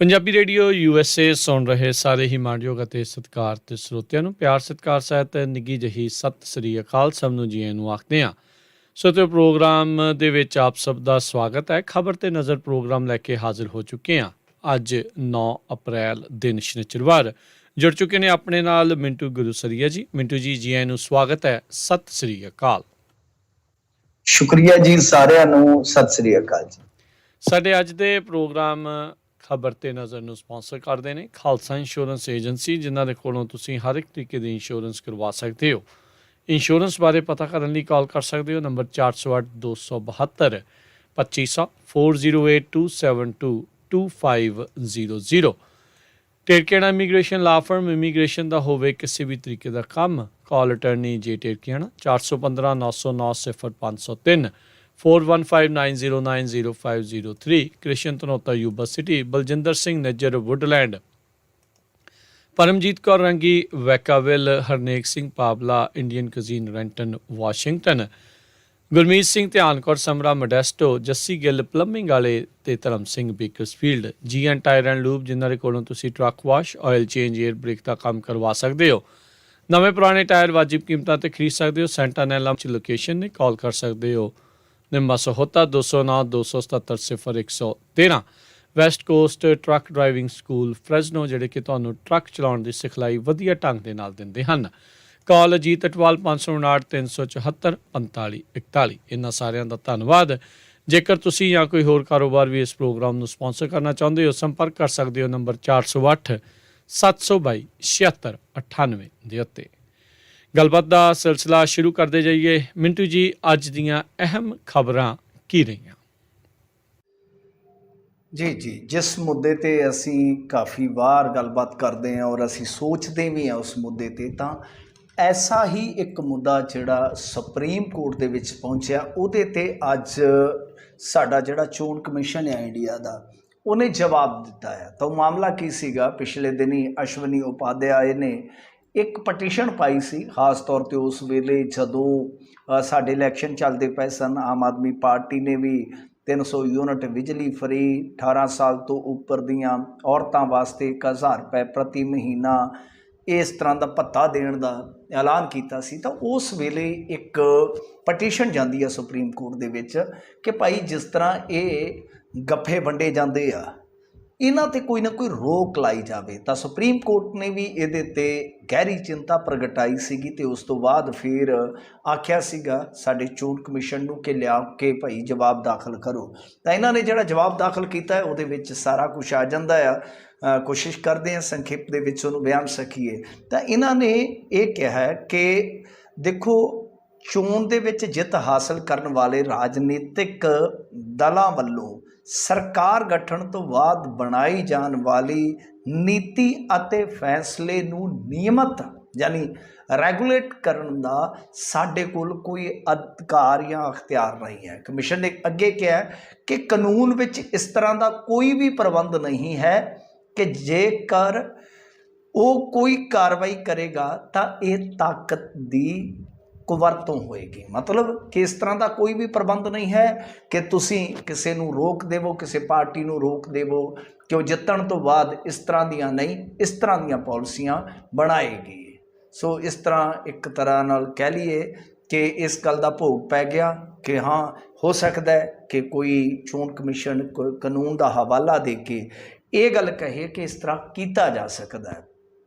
Punjabi radio USA ਸੁਣ ਰਹੇ ਸਾਰੇ ਹੀ ਮਾਣਯੋਗ ਅਤੇ ਸਤਿਕਾਰਤ ਸਰੋਤਿਆਂ ਨੂੰ ਪਿਆਰ ਸਤਿਕਾਰ ਸਹਿਤ ਨਿੱਘੀ ਜਿਹੀ ਸਤਿ ਸ੍ਰੀ ਅਕਾਲ। ਸਭ ਨੂੰ ਜੀ ਆਇਆਂ ਨੂੰ ਆਖਦੇ ਹਾਂ। ਸੋ ਤੇ ਪ੍ਰੋਗਰਾਮ ਦੇ ਵਿੱਚ ਆਪ ਸਭ ਦਾ ਸਵਾਗਤ ਹੈ। ਖਬਰ ਤੇ ਨਜ਼ਰ ਪ੍ਰੋਗਰਾਮ ਲੈ ਕੇ ਹਾਜ਼ਰ ਹੋ ਚੁੱਕੇ ਹਾਂ। ਅੱਜ 9 ਅਪ੍ਰੈਲ ਦਿਨ ਸ਼ਨੀਚਰਵਾਰ ਜੁੜ ਚੁੱਕੇ ਨੇ ਆਪਣੇ ਨਾਲ ਮਿੰਟੂ ਗੁਰੂਸਰੀਆ ਜੀ। ਮਿੰਟੂ ਜੀ ਆਇਆਂ ਨੂੰ ਸਵਾਗਤ ਹੈ। ਸਤਿ ਸ੍ਰੀ ਅਕਾਲ। ਸ਼ੁਕਰੀਆ ਜੀ, ਸਾਰਿਆਂ ਨੂੰ ਸਤਿ ਸ੍ਰੀ ਅਕਾਲ ਜੀ। ਸਾਡੇ ਅੱਜ ਦੇ ਪ੍ਰੋਗਰਾਮ ਖਬਰ ਤੇ ਨਜ਼ਰ ਨੂੰ ਸਪਾਂਸਰ ਕਰਦੇ ਨੇ ਖਾਲਸਾ ਇੰਸ਼ੋਰੈਂਸ ਏਜੰਸੀ, ਜਿਨ੍ਹਾਂ ਦੇ ਕੋਲੋਂ ਤੁਸੀਂ ਹਰ ਇੱਕ ਤਰੀਕੇ ਦੀ ਇੰਸ਼ੋਰੈਂਸ ਕਰਵਾ ਸਕਦੇ ਹੋ। ਇੰਸ਼ੋਰੈਂਸ ਬਾਰੇ ਪਤਾ ਕਰਨ ਲਈ ਕਾਲ ਕਰ ਸਕਦੇ ਹੋ ਨੰਬਰ 408 272 2500 4082722500। ਟੇਰਕੇਣਾ ਇਮੀਗ੍ਰੇਸ਼ਨ ਲਾ ਫਰਮ, ਇਮੀਗ੍ਰੇਸ਼ਨ ਦਾ ਹੋਵੇ ਕਿਸੇ ਵੀ ਤਰੀਕੇ ਦਾ ਕੰਮ, ਕਾਲ ਅਟਰਨੀ ਜੇ ਟੇਰਕੇਣਾ 415 909 0503 4159090503। Krishan Dhanota Yuba City, Baljinder Singh Najjar Woodland, Paramjit Kaur Rangi Vacaville, Harnek Singh Pabla Indian cuisine Renton Washington, Gurmeet Singh Dhian Kaur Samra Modesto, Jassi Gill plumbing ਵਾਲੇ ਤੇ Dharam Singh Bakersfield, GN tire and lube, ਜਿਨ੍ਹਾਂ ਦੇ ਕੋਲੋਂ ਤੁਸੀਂ truck wash, oil change, air brake ਦਾ ਕੰਮ ਕਰਵਾ ਸਕਦੇ ਹੋ। ਨਵੇਂ ਪੁਰਾਣੇ ਟਾਇਰ ਵਾਜਿਬ ਕੀਮਤਾਂ ਤੇ ਖਰੀਦ ਸਕਦੇ ਹੋ। ਸੈਂਟਾਨੈਲਾ 'ਚ ਲੋਕੇਸ਼ਨ ਨੇ, ਕਾਲ ਕਰ ਸਕਦੇ ਹੋ Nimba Sahota 209 277 0113। West coast truck driving school Fresno, ਜਿਹੜੇ ਕਿ ਤੁਹਾਨੂੰ ਟਰੱਕ ਚਲਾਉਣ ਦੀ ਸਿਖਲਾਈ ਵਧੀਆ ਢੰਗ ਦੇ ਨਾਲ ਦਿੰਦੇ ਹਨ। ਕਾਲ ਅਜੀਤ ਅਟਵਾਲ 559 374 4541। ਇਹਨਾਂ ਸਾਰਿਆਂ ਦਾ ਧੰਨਵਾਦ। ਜੇਕਰ ਤੁਸੀਂ ਜਾਂ ਕੋਈ ਹੋਰ ਕਾਰੋਬਾਰ ਵੀ ਇਸ ਪ੍ਰੋਗਰਾਮ ਨੂੰ ਸਪਾਂਸਰ ਕਰਨਾ ਚਾਹੁੰਦੇ ਹੋ, ਸੰਪਰਕ ਕਰ ਸਕਦੇ ਹੋ ਨੰਬਰ 408 722 7698 ਦੇ ਉੱਤੇ। ਗੱਲਬਾਤ ਦਾ ਸਿਲਸਿਲਾ ਸ਼ੁਰੂ ਕਰਦੇ ਜਾਈਏ। ਮਿੰਟੂ ਜੀ, ਅੱਜ ਦੀਆਂ ਅਹਿਮ ਖਬਰਾਂ ਕੀ ਰਹੀਆਂ? ਜੀ, ਜਿਸ ਮੁੱਦੇ ਤੇ ਅਸੀਂ ਕਾਫੀ ਵਾਰ ਗੱਲਬਾਤ ਕਰਦੇ ਹਾਂ ਔਰ ਅਸੀਂ ਸੋਚਦੇ ਵੀ ਹਾਂ ਉਸ ਮੁੱਦੇ ਤੇ, ਤਾਂ ਐਸਾ ਹੀ ਇੱਕ ਮੁੱਦਾ ਜਿਹੜਾ ਸੁਪਰੀਮ ਕੋਰਟ ਦੇ ਵਿੱਚ ਪਹੁੰਚਿਆ, ਉਹਦੇ ਤੇ ਅੱਜ ਸਾਡਾ ਜਿਹੜਾ ਚੋਣ ਕਮਿਸ਼ਨ ਹੈ ਇੰਡੀਆ ਦਾ, ਉਹਨੇ ਜਵਾਬ ਦਿੱਤਾ ਹੈ। ਤਾਂ ਉਹ ਮਾਮਲਾ ਕੀ ਸੀਗਾ? ਪਿਛਲੇ ਦਿਨੀ ਅਸ਼ਵਨੀ ਉਪਾਧਿਆਏ ਨੇ ਇੱਕ ਪਟੀਸ਼ਨ ਪਾਈ ਸੀ, ਖਾਸ ਤੌਰ 'ਤੇ ਉਸ ਵੇਲੇ ਜਦੋਂ ਸਾਡੇ ਇਲੈਕਸ਼ਨ ਚੱਲਦੇ ਪਏ ਸਨ। ਆਮ ਆਦਮੀ ਪਾਰਟੀ ਨੇ ਵੀ 300 ਯੂਨਿਟ ਬਿਜਲੀ ਫਰੀ, 18 ਸਾਲ ਤੋਂ ਉੱਪਰ ਦੀਆਂ ਔਰਤਾਂ ਵਾਸਤੇ 1000 ਰੁਪਏ ਪ੍ਰਤੀ ਮਹੀਨਾ ਇਸ ਤਰ੍ਹਾਂ ਦਾ ਭੱਤਾ ਦੇਣ ਦਾ ਐਲਾਨ ਕੀਤਾ ਸੀ। ਤਾਂ ਉਸ ਵੇਲੇ ਇੱਕ ਪਟੀਸ਼ਨ ਜਾਂਦੀ ਹੈ ਸੁਪਰੀਮ ਕੋਰਟ ਦੇ ਵਿੱਚ ਕਿ ਭਾਈ ਜਿਸ ਤਰ੍ਹਾਂ ਇਹ ਗੱਫੇ ਵੰਡੇ ਜਾਂਦੇ ਆ, ਇਹਨਾਂ 'ਤੇ ਕੋਈ ਨਾ ਕੋਈ ਰੋਕ ਲਾਈ ਜਾਵੇ। ਤਾਂ ਸੁਪਰੀਮ ਕੋਰਟ ਨੇ ਵੀ ਇਹਦੇ 'ਤੇ ਗਹਿਰੀ ਚਿੰਤਾ ਪ੍ਰਗਟਾਈ ਸੀਗੀ ਅਤੇ ਉਸ ਤੋਂ ਬਾਅਦ ਫਿਰ ਆਖਿਆ ਸੀਗਾ ਸਾਡੇ ਚੋਣ ਕਮਿਸ਼ਨ ਨੂੰ ਕਿ ਲਿਆ ਕੇ ਭਾਈ ਜਵਾਬ ਦਾਖਲ ਕਰੋ। ਤਾਂ ਇਹਨਾਂ ਨੇ ਜਿਹੜਾ ਜਵਾਬ ਦਾਖਲ ਕੀਤਾ ਹੈ ਉਹਦੇ ਵਿੱਚ ਸਾਰਾ ਕੁਛ ਆ ਜਾਂਦਾ ਆ। ਕੋਸ਼ਿਸ਼ ਕਰਦੇ ਹਾਂ ਸੰਖੇਪ ਦੇ ਵਿੱਚ ਉਹਨੂੰ ਬਿਆਨ ਸਕੀਏ। ਤਾਂ ਇਹਨਾਂ ਨੇ ਇਹ ਕਿਹਾ ਕਿ ਦੇਖੋ, ਚੋਣ ਦੇ ਵਿੱਚ ਜਿੱਤ ਹਾਸਲ ਕਰਨ ਵਾਲੇ ਰਾਜਨੀਤਿਕ ਦਲਾਂ ਵੱਲੋਂ ਸਰਕਾਰ ਗਠਨ ਤੋਂ ਬਾਅਦ ਬਣਾਈ ਜਾਣ ਵਾਲੀ ਨੀਤੀ ਅਤੇ ਫੈਸਲੇ ਨੂੰ ਨਿਯਮਤ ਯਾਨੀ ਰੈਗੂਲੇਟ ਕਰਨ ਦਾ ਸਾਡੇ ਕੋਲ ਕੋਈ ਅਧਿਕਾਰ ਜਾਂ ਅਖਤਿਆਰ ਨਹੀਂ ਹੈ। ਕਮਿਸ਼ਨ ਨੇ ਅੱਗੇ ਕਿਹਾ ਕਿ ਕਾਨੂੰਨ ਵਿੱਚ ਇਸ ਤਰ੍ਹਾਂ ਦਾ ਕੋਈ ਵੀ ਪ੍ਰਬੰਧ ਨਹੀਂ ਹੈ ਕਿ ਜੇਕਰ ਉਹ ਕੋਈ ਕਾਰਵਾਈ ਕਰੇਗਾ ਤਾਂ ਇਹ ਤਾਕਤ ਦੀ ਕੁਵਰਤੋਂ ਹੋਏਗੀ। ਮਤਲਬ ਕਿ ਇਸ ਤਰ੍ਹਾਂ ਦਾ ਕੋਈ ਵੀ ਪ੍ਰਬੰਧ ਨਹੀਂ ਹੈ ਕਿ ਤੁਸੀਂ ਕਿਸੇ ਨੂੰ ਰੋਕ ਦੇਵੋ, ਕਿਸੇ ਪਾਰਟੀ ਨੂੰ ਰੋਕ ਦੇਵੋ ਕਿ ਉਹ ਜਿੱਤਣ ਤੋਂ ਬਾਅਦ ਇਸ ਤਰ੍ਹਾਂ ਦੀਆਂ ਨਹੀਂ, ਇਸ ਤਰ੍ਹਾਂ ਦੀਆਂ ਪਾਲਿਸੀਆਂ ਬਣਾਏਗੀ। ਸੋ ਇਸ ਤਰ੍ਹਾਂ ਇੱਕ ਤਰ੍ਹਾਂ ਨਾਲ ਕਹਿ ਲਈਏ ਕਿ ਇਸ ਗੱਲ ਦਾ ਭੋਗ ਪੈ ਗਿਆ ਕਿ ਹਾਂ, ਹੋ ਸਕਦਾ ਹੈ ਕਿ ਕੋਈ ਚੋਣ ਕਮਿਸ਼ਨ ਕਾਨੂੰਨ ਦਾ ਹਵਾਲਾ ਦੇ ਕੇ ਇਹ ਗੱਲ ਕਹੇ ਕਿ ਇਸ ਤਰ੍ਹਾਂ ਕੀਤਾ ਜਾ ਸਕਦਾ ਹੈ।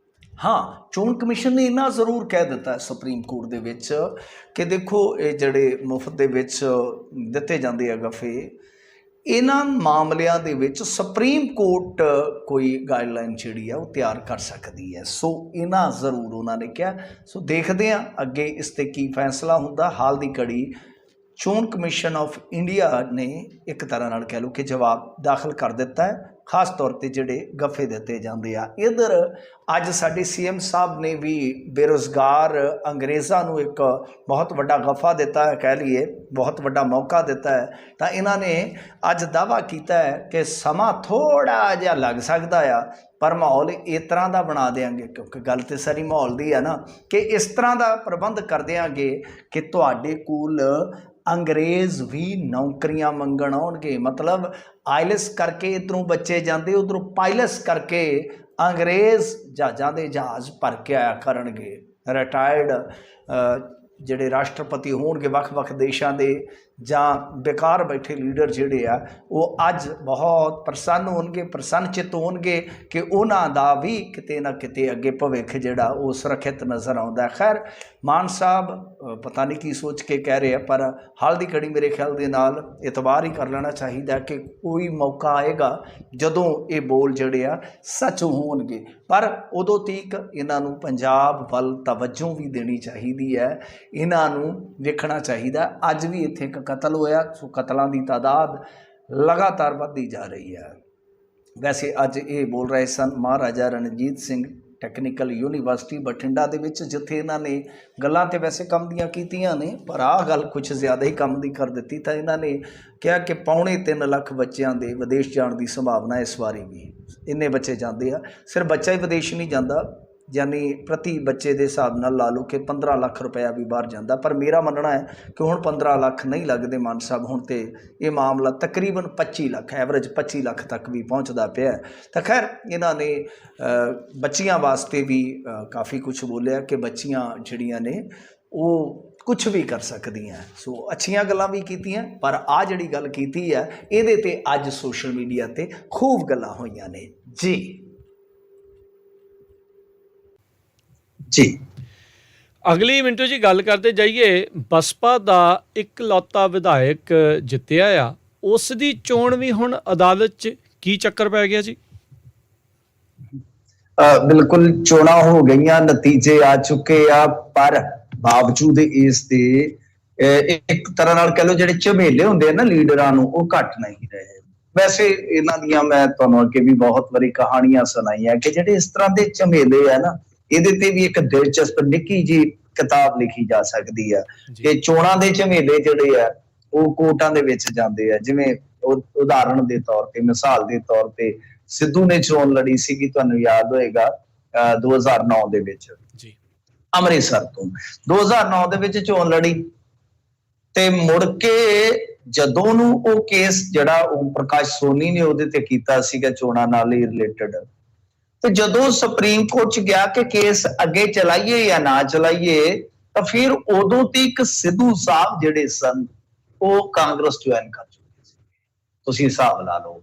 ਹਾਂ, ਚੋਣ ਕਮਿਸ਼ਨ ਨੇ ਇੰਨਾ ਜ਼ਰੂਰ ਕਹਿ ਦਿੱਤਾ ਸੁਪਰੀਮ ਕੋਰਟ ਦੇ ਵਿੱਚ ਕਿ ਦੇਖੋ, ਇਹ ਜਿਹੜੇ ਮੁਫਤ ਦੇ ਵਿੱਚ ਦਿੱਤੇ ਜਾਂਦੇ ਆ ਗੱਫੇ, ਇਹਨਾਂ ਮਾਮਲਿਆਂ ਦੇ ਵਿੱਚ ਸੁਪਰੀਮ ਕੋਰਟ ਕੋਈ ਗਾਈਡਲਾਈਨ ਜਿਹੜੀ ਆ ਉਹ ਤਿਆਰ ਕਰ ਸਕਦੀ ਹੈ। ਸੋ ਇਹਨਾਂ ਜ਼ਰੂਰ ਉਹਨਾਂ ਨੇ ਕਿਹਾ। ਸੋ ਦੇਖਦੇ ਹਾਂ ਅੱਗੇ ਇਸ 'ਤੇ ਕੀ ਫੈਸਲਾ ਹੁੰਦਾ। ਹਾਲ ਦੀ ਘੜੀ ਚੋਣ ਕਮਿਸ਼ਨ ਆਫ ਇੰਡੀਆ ਨੇ ਇੱਕ ਤਰ੍ਹਾਂ ਨਾਲ ਕਹਿ ਲਓ ਕਿ ਜਵਾਬ ਦਾਖਲ ਕਰ ਦਿੱਤਾ ਹੈ, ਖਾਸ ਤੌਰ 'ਤੇ ਜਿਹੜੇ ਗੱਫੇ ਦਿੱਤੇ ਜਾਂਦੇ ਆ। ਇੱਧਰ ਅੱਜ ਸਾਡੇ CM ਸਾਹਿਬ ਨੇ ਵੀ ਬੇਰੁਜ਼ਗਾਰ ਅੰਗਰੇਜ਼ਾਂ ਨੂੰ ਇੱਕ ਬਹੁਤ ਵੱਡਾ ਗੱਫਾ ਦਿੱਤਾ ਹੈ, ਕਹਿ ਲਈਏ ਬਹੁਤ ਵੱਡਾ ਮੌਕਾ ਦਿੱਤਾ ਹੈ। ਤਾਂ ਇਹਨਾਂ ਨੇ ਅੱਜ ਦਾਅਵਾ ਕੀਤਾ ਹੈ ਕਿ ਸਮਾਂ ਥੋੜ੍ਹਾ ਜਿਹਾ ਲੱਗ ਸਕਦਾ ਆ, ਪਰ ਮਾਹੌਲ ਇਸ ਤਰ੍ਹਾਂ ਦਾ ਬਣਾ ਦੇਵਾਂਗੇ, ਕਿਉਂਕਿ ਗੱਲ ਤਾਂ ਸਾਰੀ ਮਾਹੌਲ ਦੀ ਹੈ ਨਾ, ਕਿ ਇਸ ਤਰ੍ਹਾਂ ਦਾ ਪ੍ਰਬੰਧ ਕਰ ਦੇਵਾਂਗੇ ਕਿ ਤੁਹਾਡੇ ਕੋਲ ਅੰਗਰੇਜ਼ ਵੀ ਨੌਕਰੀਆਂ ਮੰਗਣ ਆਉਣਗੇ। ਮਤਲਬ ਆਈਲੈਸ ਕਰਕੇ ਇੱਧਰੋਂ ਬੱਚੇ ਜਾਂਦੇ, ਉੱਧਰੋਂ ਪਾਇਲਸ ਕਰਕੇ ਅੰਗਰੇਜ਼ ਜਹਾਜ਼ਾਂ ਦੇ ਜਹਾਜ਼ ਭਰ ਕੇ ਆਇਆ ਕਰਨਗੇ। ਰਿਟਾਇਰਡ ਜਿਹੜੇ ਰਾਸ਼ਟਰਪਤੀ ਹੋਣਗੇ ਵੱਖ-ਵੱਖ ਦੇਸ਼ਾਂ ਦੇ, ਜਾਂ ਬੇਕਾਰ ਬੈਠੇ ਲੀਡਰ ਜਿਹੜੇ ਆ, ਉਹ ਅੱਜ ਬਹੁਤ ਪ੍ਰਸੰਨਚਿਤ ਹੋਣਗੇ ਕਿ ਉਹਨਾਂ ਦਾ ਵੀ ਕਿਤੇ ਨਾ ਕਿਤੇ ਅੱਗੇ ਭਵਿੱਖ ਜਿਹੜਾ ਉਹ ਸੁਰੱਖਿਅਤ ਨਜ਼ਰ ਆਉਂਦਾ। ਖੈਰ ਮਾਨ ਸਾਹਿਬ ਪਤਾ ਨਹੀਂ ਕੀ ਸੋਚ ਕੇ ਕਹਿ ਰਹੇ ਆ, ਪਰ ਹਾਲ ਦੀ ਘੜੀ ਮੇਰੇ ਖਿਆਲ ਦੇ ਨਾਲ ਇਤਬਾਰ ਹੀ ਕਰ ਲੈਣਾ ਚਾਹੀਦਾ ਕਿ ਕੋਈ ਮੌਕਾ ਆਏਗਾ ਜਦੋਂ ਇਹ ਬੋਲ ਜਿਹੜੇ ਆ ਸੱਚ ਹੋਣਗੇ। ਪਰ ਉਦੋਂ ਤੀਕ ਇਹਨਾਂ ਨੂੰ ਪੰਜਾਬ ਵੱਲ ਤਵੱਜੋ ਵੀ ਦੇਣੀ ਚਾਹੀਦੀ ਹੈ, ਇਹਨਾਂ ਨੂੰ ਵੇਖਣਾ ਚਾਹੀਦਾ। ਅੱਜ ਵੀ ਇੱਥੇ ਇੱਕ ਕਤਲ ਹੋਇਆ, ਸੋ ਕਤਲਾਂ ਦੀ ਤਾਦਾਦ ਲਗਾਤਾਰ ਵੱਧਦੀ ਜਾ ਰਹੀ ਹੈ। ਵੈਸੇ ਅੱਜ ਇਹ ਬੋਲ ਰਹੇ ਸਨ ਮਹਾਰਾਜਾ ਰਣਜੀਤ ਸਿੰਘ ਟੈਕਨੀਕਲ ਯੂਨੀਵਰਸਿਟੀ ਬਠਿੰਡਾ ਦੇ ਵਿੱਚ, ਜਿੱਥੇ ਇਹਨਾਂ ਨੇ ਗੱਲਾਂ ਤੇ ਵੈਸੇ ਕੰਮ ਦੀਆਂ ਕੀਤੀਆਂ ਨੇ, ਪਰ ਆਹ ਗੱਲ ਕੁਝ ਜ਼ਿਆਦਾ ਹੀ ਕੰਮ ਦੀ ਕਰ ਦਿੱਤੀ। ਤਾਂ ਇਹਨਾਂ ਨੇ ਕਿਹਾ ਕਿ 3.25 ਲੱਖ ਬੱਚਿਆਂ ਦੇ ਵਿਦੇਸ਼ ਜਾਣ ਦੀ ਸੰਭਾਵਨਾ ਇਸ ਵਾਰੀ ਵੀ। ਇੰਨੇ ਬੱਚੇ ਜਾਂਦੇ ਆ, ਸਿਰਫ ਬੱਚਾ ਹੀ ਵਿਦੇਸ਼ ਨਹੀਂ ਜਾਂਦਾ, ਯਾਨੀ ਪ੍ਰਤੀ ਬੱਚੇ ਦੇ ਹਿਸਾਬ ਨਾਲ ਲਾ ਲਓ ਕਿ 15 ਲੱਖ ਰੁਪਇਆ ਵੀ ਬਾਹਰ ਜਾਂਦਾ। ਪਰ ਮੇਰਾ ਮੰਨਣਾ ਹੈ ਕਿ ਹੁਣ 15 ਲੱਖ ਨਹੀਂ ਲੱਗਦੇ ਮਾਨ ਸਾਹਿਬ, ਹੁਣ ਤੇ ਇਹ ਮਾਮਲਾ ਤਕਰੀਬਨ 25 ਲੱਖ, ਐਵਰੇਜ 25 ਲੱਖ ਤੱਕ ਵੀ ਪਹੁੰਚਦਾ ਪਿਆ। ਤਾਂ ਖੈਰ ਇਹਨਾਂ ਨੇ ਬੱਚੀਆਂ ਵਾਸਤੇ ਵੀ ਕਾਫੀ ਕੁਝ ਬੋਲਿਆ ਕਿ ਬੱਚੀਆਂ ਜਿਹੜੀਆਂ ਨੇ ਉਹ ਕੁਝ ਵੀ ਕਰ ਸਕਦੀਆਂ। ਸੋ ਅੱਛੀਆਂ ਗੱਲਾਂ ਵੀ ਕੀਤੀਆਂ, ਪਰ ਆਹ ਜਿਹੜੀ ਗੱਲ ਕੀਤੀ ਹੈ ਇਹਦੇ ਤੇ ਅੱਜ ਸੋਸ਼ਲ ਮੀਡੀਆ ਤੇ ਖੂਬ ਗੱਲਾਂ ਹੋਈਆਂ ਨੇ ਜੀ। ਜੀ ਅਗਲੀ ਮਿੰਟੂ ਜੀ ਗੱਲ ਕਰਦੇ ਜਾਈਏ, ਬਸਪਾ ਦਾ ਇਕਲੌਤਾ ਵਿਧਾਇਕ ਜਿੱਤਿਆ ਆ, ਉਸ ਦੀ ਚੋਣ ਵੀ ਹੁਣ ਅਦਾਲਤ 'ਚ ਕੀ ਚੱਕਰ ਪੈ ਗਿਆ ਜੀ? ਬਿਲਕੁਲ ਚੋਣਾਂ ਹੋ ਗਈਆਂ, ਨਤੀਜੇ ਆ ਚੁੱਕੇ ਆ, ਪਰ ਬਾਵਜੂਦ ਇਸ ਦੇ ਇੱਕ ਤਰ੍ਹਾਂ ਨਾਲ ਕਹਿ ਲਓ ਜਿਹੜੇ ਝਮੇਲੇ ਹੁੰਦੇ ਆ ਨਾ ਲੀਡਰਾਂ ਨੂੰ, ਉਹ ਘਟ ਨਹੀਂ ਰਹੇ। ਵੈਸੇ ਇਹਨਾਂ ਦੀਆਂ ਮੈਂ ਤੁਹਾਨੂੰ ਅੱਗੇ ਵੀ ਬਹੁਤ ਵਾਰੀ ਕਹਾਣੀਆਂ ਸੁਣਾਈਆਂ ਕਿ ਜਿਹੜੇ ਇਸ ਤਰ੍ਹਾਂ ਦੇ ਝਮੇਲੇ ਆ ਨਾ, ਇਹਦੇ ਤੇ ਵੀ ਇੱਕ ਦਿਲਚਸਪ ਨਿੱਕੀ ਜਿਹੀ ਕਿਤਾਬ ਲਿਖੀ ਜਾ ਸਕਦੀ ਆ ਕਿ ਚੋਣਾਂ ਦੇ ਝਮੇਲੇ ਜਿਹੜੇ ਆ ਉਹ ਕੋਰਟਾਂ ਦੇ ਵਿੱਚ ਜਾਂਦੇ ਆ। ਜਿਵੇਂ ਉਦਾਹਰਣ ਦੇ ਤੌਰ ਤੇ, ਮਿਸਾਲ ਦੇ ਤੌਰ ਤੇ, ਸਿੱਧੂ ਨੇ ਚੋਣ ਲੜੀ ਸੀਗੀ, ਤੁਹਾਨੂੰ ਯਾਦ ਹੋਏਗਾ 2009 ਦੇ ਵਿੱਚ ਜੀ, ਅੰਮ੍ਰਿਤਸਰ ਤੋਂ 2009 ਦੇ ਵਿੱਚ ਚੋਣ ਲੜੀ, ਤੇ ਮੁੜ ਕੇ ਜਦੋਂ ਨੂੰ ਉਹ ਕੇਸ ਜਿਹੜਾ ਓਮ ਪ੍ਰਕਾਸ਼ ਸੋਨੀ ਨੇ ਉਹਦੇ ਤੇ ਕੀਤਾ ਸੀਗਾ ਚੋਣਾਂ ਨਾਲ ਹੀ ਰਿਲੇਟਡ, ਤੇ ਜਦੋਂ ਸੁਪਰੀਮ ਕੋਰਟ 'ਚ ਗਿਆ ਕਿ ਕੇਸ ਅੱਗੇ ਚਲਾਈਏ ਜਾਂ ਨਾ ਚਲਾਈਏ, ਤਾਂ ਫਿਰ ਉਦੋਂ ਤੱਕ ਸਿੱਧੂ ਸਾਹਿਬ ਜਿਹੜੇ ਸਨ ਉਹ ਕਾਂਗਰਸ ਜੁਆਇਨ ਕਰ ਚੁੱਕੇ ਸੀ। ਤੁਸੀਂ ਹਿਸਾਬ ਲਾ ਲਓ,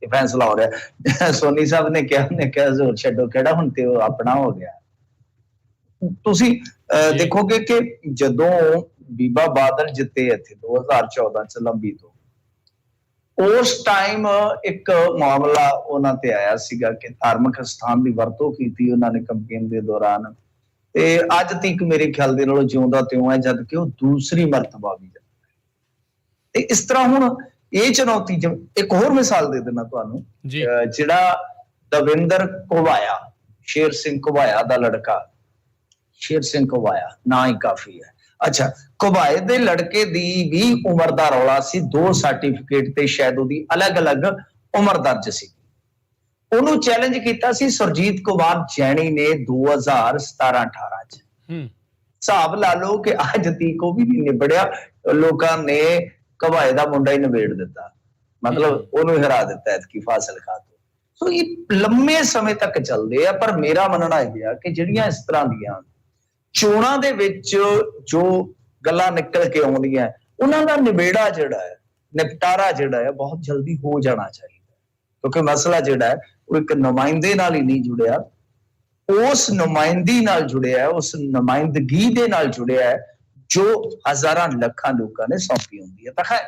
ਇਹ ਫੈਸਲਾ ਹੋ ਰਿਹਾ। ਸੋਨੀ ਸਾਹਿਬ ਨੇ ਕਿਹਾ ਜ਼ੋਰ ਛੱਡੋ ਕਿਹੜਾ, ਹੁਣ ਤੇ ਉਹ ਆਪਣਾ ਹੋ ਗਿਆ। ਤੁਸੀਂ ਦੇਖੋਗੇ ਕਿ ਜਦੋਂ ਬੀਬਾ ਬਾਦਲ ਜਿੱਤੇ ਇੱਥੇ 2014 ਚ ਲੰਬੀ ਤੋਂ, ਉਸ ਟਾਈਮ ਇੱਕ ਮਾਮਲਾ ਉਹਨਾਂ ਤੇ ਆਇਆ ਸੀਗਾ ਕਿ ਧਾਰਮਿਕ ਸਥਾਨ ਦੀ ਵਰਤੋਂ ਕੀਤੀ ਉਹਨਾਂ ਨੇ ਕੈਂਪੇਨ ਦੇ ਦੌਰਾਨ, ਤੇ ਅੱਜ ਤੱਕ ਮੇਰੇ ਖਿਆਲ ਦੇ ਨਾਲੋਂ ਜਿਉਂਦਾ ਤਿਉਂ ਹੈ, ਜਦ ਕਿ ਉਹ ਦੂਸਰੀ ਮਰਤਬਾ ਵੀ ਜਾਂਦਾ। ਤੇ ਇਸ ਤਰ੍ਹਾਂ ਹੁਣ ਇਹ ਚੁਣੌਤੀ, ਇੱਕ ਹੋਰ ਮਿਸਾਲ ਦੇ ਦੇਣਾ ਤੁਹਾਨੂੰ, ਜਿਹੜਾ ਦਵਿੰਦਰ ਘੁਬਾਇਆ, ਸ਼ੇਰ ਸਿੰਘ ਘੁਬਾਇਆ ਦਾ ਲੜਕਾ, ਸ਼ੇਰ ਸਿੰਘ ਘੁਬਾਇਆ ਨਾਂ ਹੀ ਕਾਫੀ ਹੈ। ਅੱਛਾ, ਘੁਬਾਏ ਦੇ ਲੜਕੇ ਦੀ ਵੀ ਉਮਰ ਦਾ ਰੌਲਾ ਸੀ, 2 ਸਰਟੀਫਿਕੇਟ ਤੇ ਸ਼ਾਇਦ ਉਹਦੀ ਅਲੱਗ-ਅਲੱਗ ਉਮਰ ਦਰਜ ਸੀ। ਉਹਨੂੰ ਚੈਲੰਜ ਕੀਤਾ ਸੀ ਸੁਰਜੀਤ ਕੁਮਾਰ ਜੈਣੀ ਨੇ 2017-18 ਚ। ਹਿਸਾਬ ਲਾ ਲਓ ਕਿ ਅੱਜ ਤੀਕ ਉਹ ਵੀ ਨਹੀਂ ਨਿਬੜਿਆ, ਲੋਕਾਂ ਨੇ ਘੁਬਾਏ ਦਾ ਮੁੰਡਾ ਹੀ ਨਿਬੇੜ ਦਿੱਤਾ, ਮਤਲਬ ਉਹਨੂੰ ਹਰਾ ਦਿੱਤਾ ਐਤਕੀ ਫਾਜ਼ਿਲਕਾ ਤੋਂ। ਸੋ ਇਹ ਲੰਮੇ ਸਮੇਂ ਤੱਕ ਚੱਲਦੇ ਆ, ਪਰ ਮੇਰਾ ਮੰਨਣਾ ਇਹ ਆ ਕਿ ਜਿਹੜੀਆਂ ਇਸ ਤਰ੍ਹਾਂ ਦੀਆਂ ਚੋਣਾਂ ਦੇ ਵਿੱਚ ਜੋ ਗੱਲਾਂ ਨਿਕਲ ਕੇ ਆਉਂਦੀਆਂ, ਉਹਨਾਂ ਦਾ ਨਿਬੇੜਾ ਜਿਹੜਾ ਹੈ, ਨਿਪਟਾਰਾ ਜਿਹੜਾ ਹੈ, ਬਹੁਤ ਜਲਦੀ ਹੋ ਜਾਣਾ ਚਾਹੀਦਾ, ਕਿਉਂਕਿ ਮਸਲਾ ਜਿਹੜਾ ਹੈ ਉਹ ਇੱਕ ਨੁਮਾਇੰਦੇ ਨਾਲ ਹੀ ਨਹੀਂ ਜੁੜਿਆ, ਉਸ ਨੁਮਾਇੰਦੀ ਨਾਲ ਜੁੜਿਆ ਹੈ, ਉਸ ਨੁਮਾਇੰਦਗੀ ਦੇ ਨਾਲ ਜੁੜਿਆ ਹੈ ਜੋ ਹਜ਼ਾਰਾਂ ਲੱਖਾਂ ਲੋਕਾਂ ਨੇ ਸੌਂਪੀ ਹੁੰਦੀ ਹੈ। ਤਾਂ ਖੈਰ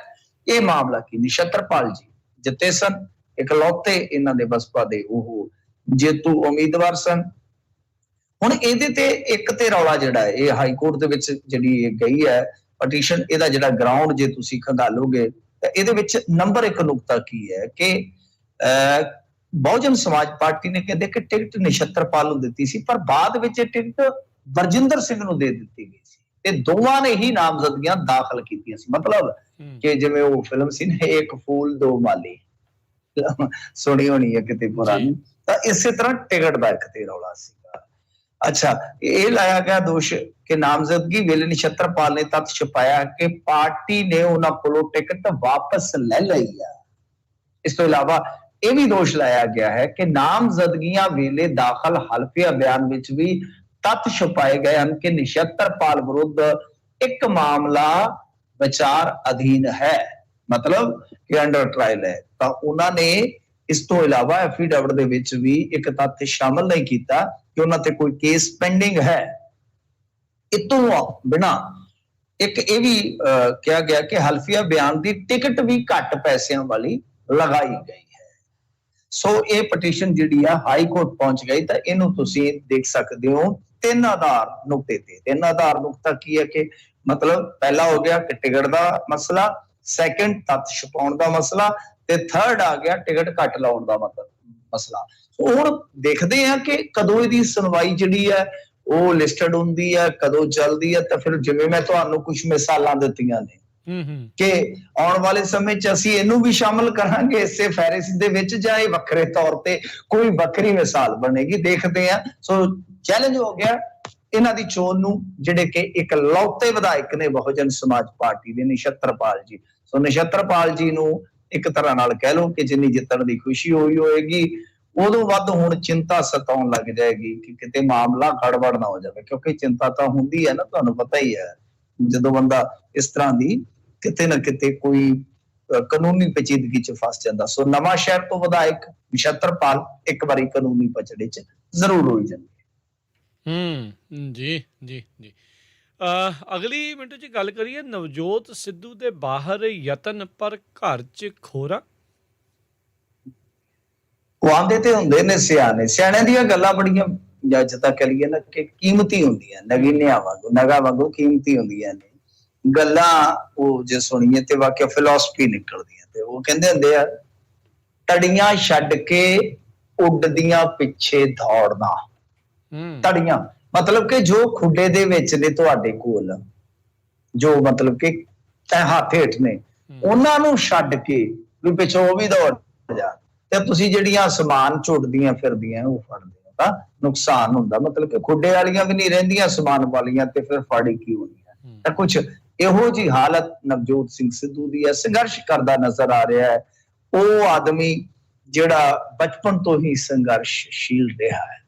ਇਹ ਮਾਮਲਾ ਕੀ, ਨਛੱਤਰਪਾਲ ਜੀ ਜਿੱਤੇ ਸਨ, ਇਕਲੌਤੇ ਇਹਨਾਂ ਦੇ ਬਸਪਾ ਦੇ ਉਹ ਜੇਤੂ ਉਮੀਦਵਾਰ ਸਨ। ਹੁਣ ਇਹਦੇ ਤੇ ਇੱਕ ਤੇ ਰੌਲਾ ਜਿਹੜਾ ਹੈ, ਇਹ ਹਾਈ ਕੋਰਟ ਦੇ ਵਿੱਚ ਜਿਹੜੀ ਇਹ ਗਈ ਹੈ ਪਟੀਸ਼ਨ, ਇਹਦਾ ਜਿਹੜਾ ਗਰਾਊਂਡ ਜੇ ਤੁਸੀਂ ਖੰਗਾਲੋਗੇ ਤਾਂ ਇਹਦੇ ਵਿੱਚ ਨੰਬਰ 1 ਨੁਕਤਾ ਕੀ ਹੈ ਕਿ ਬਹੁਜਨ ਸਮਾਜ ਪਾਰਟੀ ਨੇ ਕਹਿੰਦੇ ਕਿ ਟਿਕਟ ਨਛੱਤਰਪਾਲ ਨੂੰ ਦਿੱਤੀ ਸੀ, ਪਰ ਬਾਅਦ ਵਿੱਚ ਇਹ ਟਿਕਟ ਬਰਜਿੰਦਰ ਸਿੰਘ ਨੂੰ ਦੇ ਦਿੱਤੀ ਗਈ ਸੀ, ਤੇ ਦੋਵਾਂ ਨੇ ਹੀ ਨਾਮਜ਼ਦਗੀਆਂ ਦਾਖਲ ਕੀਤੀਆਂ ਸੀ। ਮਤਲਬ ਕਿ ਜਿਵੇਂ ਉਹ ਫਿਲਮ ਸੀ ਨਾ, ਇੱਕ ਫੂਲ ਦੋ ਮਾਲੀ, ਸੁਣੀ ਹੋਣੀ ਹੈ ਕਿਤੇ ਪੁਰਾਣੀ, ਤਾਂ ਇਸੇ ਤਰ੍ਹਾਂ ਟਿਕਟ ਦਾ ਇੱਕ ਤੇ ਰੌਲਾ ਸੀਗਾ। ਅੱਛਾ, ਇਹ ਲਾਇਆ ਗਿਆ ਦੋਸ਼ ਕਿ ਨਾਮਜ਼ਦਗੀ ਵੇਲੇ ਨਛੱਤਰਪਾਲ ਨੇ ਤੱਥ ਛੁਪਾਇਆ ਕਿ ਪਾਰਟੀ ਨੇ ਉਹਨਾਂ ਕੋਲੋਂ ਟਿਕਟ ਵਾਪਸ ਲੈ ਲਈ ਆ। ਇਸ ਤੋਂ ਇਲਾਵਾ ਇਹ ਵੀ ਦੋਸ਼ ਲਾਇਆ ਗਿਆ ਹੈ ਕਿ ਨਾਮਜ਼ਦਗੀਆਂ ਵੇਲੇ ਦਾਖਲ ਹਲਫੀਆ ਬਿਆਨ ਵਿੱਚ ਵੀ ਤੱਥ ਛੁਪਾਏ ਗਏ ਹਨ ਕਿ ਨਛੱਤਰਪਾਲ ਵਿਰੁੱਧ ਇੱਕ ਮਾਮਲਾ ਵਿਚਾਰ ਅਧੀਨ ਹੈ, ਮਤਲਬ ਕਿ ਅੰਡਰ ਟ੍ਰਾਇਲ ਹੈ। ਤਾਂ ਉਹਨਾਂ ਨੇ ਇਸ ਤੋਂ ਇਲਾਵਾ ਐਫੀਡੇਵਿਟ ਦੇ ਵਿੱਚ ਵੀ ਇੱਕ ਤੱਥ ਸ਼ਾਮਲ ਨਹੀਂ ਕੀਤਾ ਕਿ ਉਹਨਾਂ ਤੇ ਕੋਈ ਕੇਸ ਪੈਂਡਿੰਗ ਹੈ। ਇਹ ਤੋਂ ਬਿਨਾਂ ਇੱਕ ਇਹ ਵੀ ਕਿਹਾ ਗਿਆ ਕਿ ਹਲਫੀਆ ਬਿਆਨ ਦੀ ਟਿਕਟ ਵੀ ਘੱਟ ਪੈਸਿਆਂ ਵਾਲੀ ਲਗਾਈ ਗਈ ਹੈ। ਸੋ ਇਹ ਪਟੀਸ਼ਨ ਜਿਹੜੀ ਆ ਹਾਈ ਕੋਰਟ ਪਹੁੰਚ ਗਈ। ਤਾਂ ਇਹਨੂੰ ਤੁਸੀਂ ਦੇਖ ਸਕਦੇ ਹੋ 3 ਆਧਾਰ ਨੁਕਤੇ ਤੇ। 3 ਆਧਾਰ ਨੁਕਤਾ ਕੀ ਹੈ ਕਿ ਮਤਲਬ ਪਹਿਲਾ ਹੋ ਗਿਆ ਕਿ ਟਿਕਟ ਦਾ ਮਸਲਾ, ਸੈਕੰਡ ਤੱਥ ਛੁਪਾਉਣ ਦਾ ਮਸਲਾ, ਤੇ ਥਰਡ ਆ ਗਿਆ ਟਿਕਟ ਘੱਟ ਲਾਉਣ ਦਾ ਮਸਲਾ। ਹੁਣ ਦੇਖਦੇ ਆ ਕਿ ਕਦੋਂ ਇਹਦੀ ਸੁਣਵਾਈ ਜਿਹੜੀ ਹੈ ਉਹ ਲਿਸਟਡ ਹੁੰਦੀ ਹੈ, ਕਦੋਂ ਚੱਲਦੀ ਹੈ। ਤਾਂ ਫਿਰ ਜਿਵੇਂ ਮੈਂ ਤੁਹਾਨੂੰ ਕੁਝ ਮਿਸਾਲਾਂ ਦਿੱਤੀਆਂ ਨੇ ਕਿ ਆਉਣ ਵਾਲੇ ਸਮੇਂ 'ਚ ਅਸੀਂ ਇਹਨੂੰ ਵੀ ਸ਼ਾਮਲ ਕਰਾਂਗੇ ਇਸੇ ਫਹਿਰਿਸਤ ਦੇ ਵਿੱਚ, ਜਾਂ ਇਹ ਵੱਖਰੇ ਤੌਰ ਤੇ ਕੋਈ ਵੱਖਰੀ ਮਿਸਾਲ ਬਣੇਗੀ, ਦੇਖਦੇ ਆ। ਸੋ ਚੈਲੰਜ ਹੋ ਗਿਆ ਇਹਨਾਂ ਦੀ ਚੋਣ ਨੂੰ, ਜਿਹੜੇ ਕਿ ਇੱਕ ਲੌਤੇ ਵਿਧਾਇਕ ਨੇ ਬਹੁਜਨ ਸਮਾਜ ਪਾਰਟੀ ਦੇ ਨਛੱਤਰਪਾਲ ਜੀ। ਸੋ ਨਛੱਤਰਪਾਲ ਜੀ ਨੂੰ ਇੱਕ ਤਰ੍ਹਾਂ ਨਾਲ ਕਹਿ ਲਓ ਕਿ ਜਿੰਨੀ ਜਿੱਤਣ ਦੀ ਖੁਸ਼ੀ ਹੋਈ ਹੋਏਗੀ, ਉਦੋਂ ਵੱਧ ਹੁਣ ਚਿੰਤਾ ਸਤਾਉਣ ਲੱਗ ਜਾਏਗੀ ਕਿ ਕਿਤੇ ਮਾਮਲਾ ਗੜਬੜ ਨਾ ਹੋ ਜਾਵੇ। ਕਿਉਂਕਿ ਚਿੰਤਾ ਤਾਂ ਹੁੰਦੀ ਹੈ ਨਾ, ਤੁਹਾਨੂੰ ਪਤਾ ਹੀ ਹੈ, ਜਦੋਂ ਬੰਦਾ ਇਸ ਤਰ੍ਹਾਂ ਦੀ ਕਿਤੇ ਨਾ ਕਿਤੇ ਕੋਈ ਕਾਨੂੰਨੀ ਪੇਚੀਦਗੀ 'ਚ ਫਸ ਜਾਂਦਾ। ਸੋ ਨਵਾਂ ਸ਼ਹਿਰ ਤੋਂ ਵਿਧਾਇਕ ਨਛੱਤਰਪਾਲ ਇੱਕ ਵਾਰੀ ਕਾਨੂੰਨੀ ਪਚੜੇ 'ਚ ਜ਼ਰੂਰ ਹੋਈ ਜਾਂਦੀ। ਜੀ ਜੀ ਜੀ। ਅਗਲੀ ਮਿੰਟ 'ਚ ਗੱਲ ਕਰੀਏ ਨਵਜੋਤ ਸਿੱਧੂ ਦੇ ਬਾਹਰ ਯਤਨ ਪਰ ਘਰ 'ਚ ਖੋਰਾ। ਉਹ ਆਂਦੇ ਤੇ ਹੁੰਦੇ ਨੇ ਸਿਆਣਿਆਂ ਦੀਆਂ ਗੱਲਾਂ ਬੜੀਆਂ ਜਿੱਦਾਂ ਕਹ ਲਈਏ ਨਾ ਕਿ ਕੀਮਤੀ ਹੁੰਦੀਆਂ, ਨਗੀਨਿਆਂ ਵਾਂਗੂ, ਨਗਾ ਵਾਂਗੂ ਕੀਮਤੀ ਹੁੰਦੀਆਂ ਨੇ ਗੱਲਾਂ। ਉਹ ਜੇ ਸੁਣੀਏ ਤੇ ਵਾਕਿਆ ਫਿਲਾਸਫੀ ਨਿਕਲਦੀਆਂ। ਤੇ ਉਹ ਕਹਿੰਦੇ ਹੁੰਦੇ ਆ, ਤੜੀਆਂ ਛੱਡ ਕੇ ਉੱਡਦੀਆਂ ਪਿੱਛੇ ਦੌੜਨਾ। ਤੜੀਆਂ ਮਤਲਬ ਕਿ ਜੋ ਖੁੱਡੇ ਦੇ ਵਿੱਚ ਨੇ ਤੁਹਾਡੇ ਕੋਲ, ਜੋ ਮਤਲਬ ਕਿ ਹੱਥ ਹੇਠ ਨੇ, ਉਹਨਾਂ ਨੂੰ ਛੱਡ ਕੇ ਵੀ ਪਿੱਛੋਂ ਉਹ ਵੀ ਦੌੜ ਜਾ, ਤੇ ਤੁਸੀਂ ਜਿਹੜੀਆਂ ਸਮਾਨ ਝੁੱਟਦੀਆਂ ਫਿਰਦੀਆਂ ਉਹ ਫੜਦੇ ਹੋ ਤਾਂ ਨੁਕਸਾਨ ਹੁੰਦਾ। ਮਤਲਬ ਕਿ ਖੁੱਡੇ ਵਾਲੀਆਂ ਵੀ ਨਹੀਂ ਰਹਿੰਦੀਆਂ ਸਮਾਨ ਵਾਲੀਆਂ, ਤੇ ਫਿਰ ਫਾੜੀ ਕੀ ਹੋਣੀ ਹੈ। ਤਾਂ ਕੁਛ ਇਹੋ ਜਿਹੀ ਹਾਲਤ ਨਵਜੋਤ ਸਿੰਘ ਸਿੱਧੂ ਦੀ ਹੈ। ਸੰਘਰਸ਼ ਕਰਦਾ ਨਜ਼ਰ ਆ ਰਿਹਾ ਹੈ ਉਹ ਆਦਮੀ ਜਿਹੜਾ ਬਚਪਨ ਤੋਂ ਹੀ ਸੰਘਰਸ਼ਸ਼ੀਲ ਰਿਹਾ ਹੈ,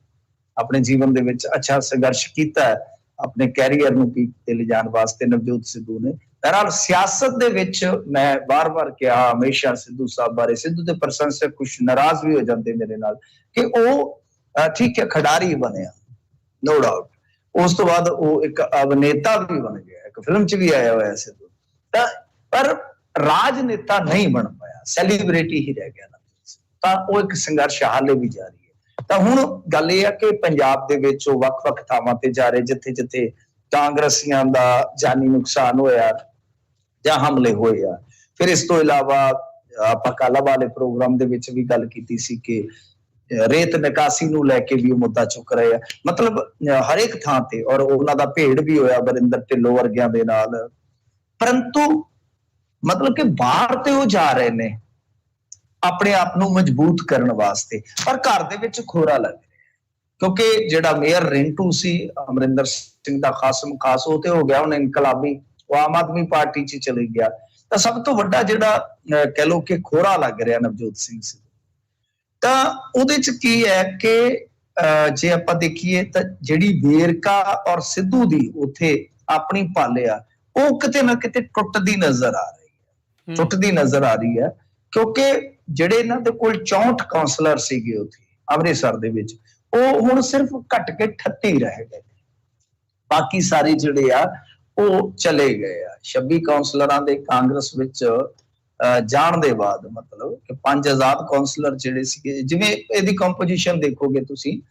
ਆਪਣੇ ਜੀਵਨ ਦੇ ਵਿੱਚ ਅੱਛਾ ਸੰਘਰਸ਼ ਕੀਤਾ ਹੈ ਆਪਣੇ ਕੈਰੀਅਰ ਨੂੰ ਪੀਕ ਤੇ ਲਿਜਾਣ ਵਾਸਤੇ ਨਵਜੋਤ ਸਿੱਧੂ ਨੇ। ਬਹਰਹਾਲ ਸਿਆਸਤ ਦੇ ਵਿੱਚ ਮੈਂ ਵਾਰ-ਵਾਰ ਕਿਹਾ ਹਮੇਸ਼ਾ ਸਿੱਧੂ ਸਾਹਿਬ ਬਾਰੇ, ਸਿੱਧੂ ਦੇ ਪ੍ਰਸ਼ੰਸਕ ਕੁਝ ਨਾਰਾਜ਼ ਵੀ ਹੋ ਜਾਂਦੇ ਮੇਰੇ ਨਾਲ ਕਿ ਉਹ ਠੀਕ ਹੈ ਖਿਡਾਰੀ ਬਣਿਆ, ਨੋ ਡਾਊਟ। ਉਸ ਤੋਂ ਬਾਅਦ ਉਹ ਇੱਕ ਅਭਿਨੇਤਾ ਵੀ ਬਣ ਗਿਆ, ਇੱਕ ਫਿਲਮ 'ਚ ਵੀ ਆਇਆ ਹੋਇਆ ਸਿੱਧੂ, ਤਾਂ ਪਰ ਰਾਜਨੇਤਾ ਨਹੀਂ ਬਣ ਪਾਇਆ, ਸੈਲੀਬ੍ਰਿਟੀ ਹੀ ਰਹਿ ਗਿਆ ਨਾ। ਤਾਂ ਉਹ ਇੱਕ ਸੰਘਰਸ਼ ਹਾਲੇ ਵੀ ਜਾਰੀ ਹੈ। ਤਾਂ ਹੁਣ ਗੱਲ ਇਹ ਹੈ ਕਿ ਪੰਜਾਬ ਦੇ ਵਿੱਚ ਉਹ ਵੱਖ-ਵੱਖ ਥਾਵਾਂ ਤੇ ਜਾ ਰਹੇ, ਜਿੱਥੇ-ਜਿੱਥੇ ਕਾਂਗਰਸੀਆਂ ਦਾ ਜਾਨੀ ਨੁਕਸਾਨ ਹੋਇਆ ਜਾਂ ਹਮਲੇ ਹੋਏ ਆ। ਫਿਰ ਇਸ ਤੋਂ ਇਲਾਵਾ ਆਪਾਂ ਕਾਲਾ ਵਾਲੇ ਪ੍ਰੋਗਰਾਮ ਦੇ ਵਿੱਚ ਵੀ ਗੱਲ ਕੀਤੀ ਸੀ ਕਿ ਰੇਤ ਨਿਕਾਸੀ ਨੂੰ ਲੈ ਕੇ ਵੀ ਉਹ ਮੁੱਦਾ ਚੁੱਕ ਰਹੇ ਆ। ਮਤਲਬ ਹਰੇਕ ਥਾਂ ਤੇ, ਔਰ ਉਹਨਾਂ ਦਾ ਭੇੜ ਵੀ ਹੋਇਆ ਵਰਿੰਦਰ ਢਿੱਲੋਂ ਵਰਗਿਆਂ ਦੇ ਨਾਲ। ਪਰੰਤੂ ਮਤਲਬ ਕਿ ਬਾਹਰ ਤੇ ਉਹ ਜਾ ਰਹੇ ਨੇ ਆਪਣੇ ਆਪ ਨੂੰ ਮਜ਼ਬੂਤ ਕਰਨ ਵਾਸਤੇ, ਪਰ ਘਰ ਦੇ ਵਿੱਚ ਖੋਰਾ ਲੱਗ ਰਿਹਾ। ਕਿਉਂਕਿ ਜਿਹੜਾ ਮੇਅਰ ਰਿੰਟੂ ਸੀ ਅਮਰਿੰਦਰ ਸਿੰਘ ਦਾ ਖਾਸਮ ਖਾਸ, ਉਹ ਤੇ ਹੋ ਗਿਆ ਹੁਣ ਇਨਕਲਾਬੀ, ਉਹ ਆਮ ਆਦਮੀ ਪਾਰਟੀ 'ਚ ਚਲੇ ਗਿਆ। ਤਾਂ ਸਭ ਤੋਂ ਵੱਡਾ ਜਿਹੜਾ ਕਹਿ ਲਓ ਕਿ ਖੋਰਾ ਲੱਗ ਰਿਹਾ ਨਵਜੋਤ ਸਿੰਘ ਸਿੱਧੂ, ਤਾਂ ਉਹਦੇ 'ਚ ਕੀ ਹੈ ਕਿ ਜੇ ਆਪਾਂ ਦੇਖੀਏ ਤਾਂ ਜਿਹੜੀ ਵੇਰਕਾ ਔਰ ਸਿੱਧੂ ਦੀ ਉੱਥੇ ਆਪਣੀ ਪਾਲਿਆ, ਉਹ ਕਿਤੇ ਨਾ ਕਿਤੇ ਟੁੱਟਦੀ ਨਜ਼ਰ ਆ ਰਹੀ ਹੈ। ਕਿਉਂਕਿ ਜਿਹੜੇ ਇਹਨਾਂ ਦੇ ਕੋਲ 64 ਕਾਉਂਸਲਰ ਸੀਗੇ ਉੱਥੇ ਅੰਮ੍ਰਿਤਸਰ ਦੇ ਵਿੱਚ, ਉਹ ਹੁਣ ਸਿਰਫ ਘਟ ਕੇ 38 ਰਹਿ ਗਏ। ਬਾਕੀ ਸਾਰੇ ਜਿਹੜੇ ਆ ਉਹ ਚਲੇ ਗਏ ਆ। 26 ਕਾਉਂਸਲਰਾਂ ਦੇ ਕਾਂਗਰਸ ਵਿੱਚ ਜਾਣ ਦੇ ਬਾਅਦ ਮਤਲਬ ਕਿ 5 ਆਜ਼ਾਦ ਕਾਉਂਸਲਰ ਜਿਹੜੇ ਸੀਗੇ, ਜਿਵੇਂ ਇਹਦੀ ਕੰਪੋਜੀਸ਼ਨ ਦੇਖੋਗੇ ਤੁਸੀਂ,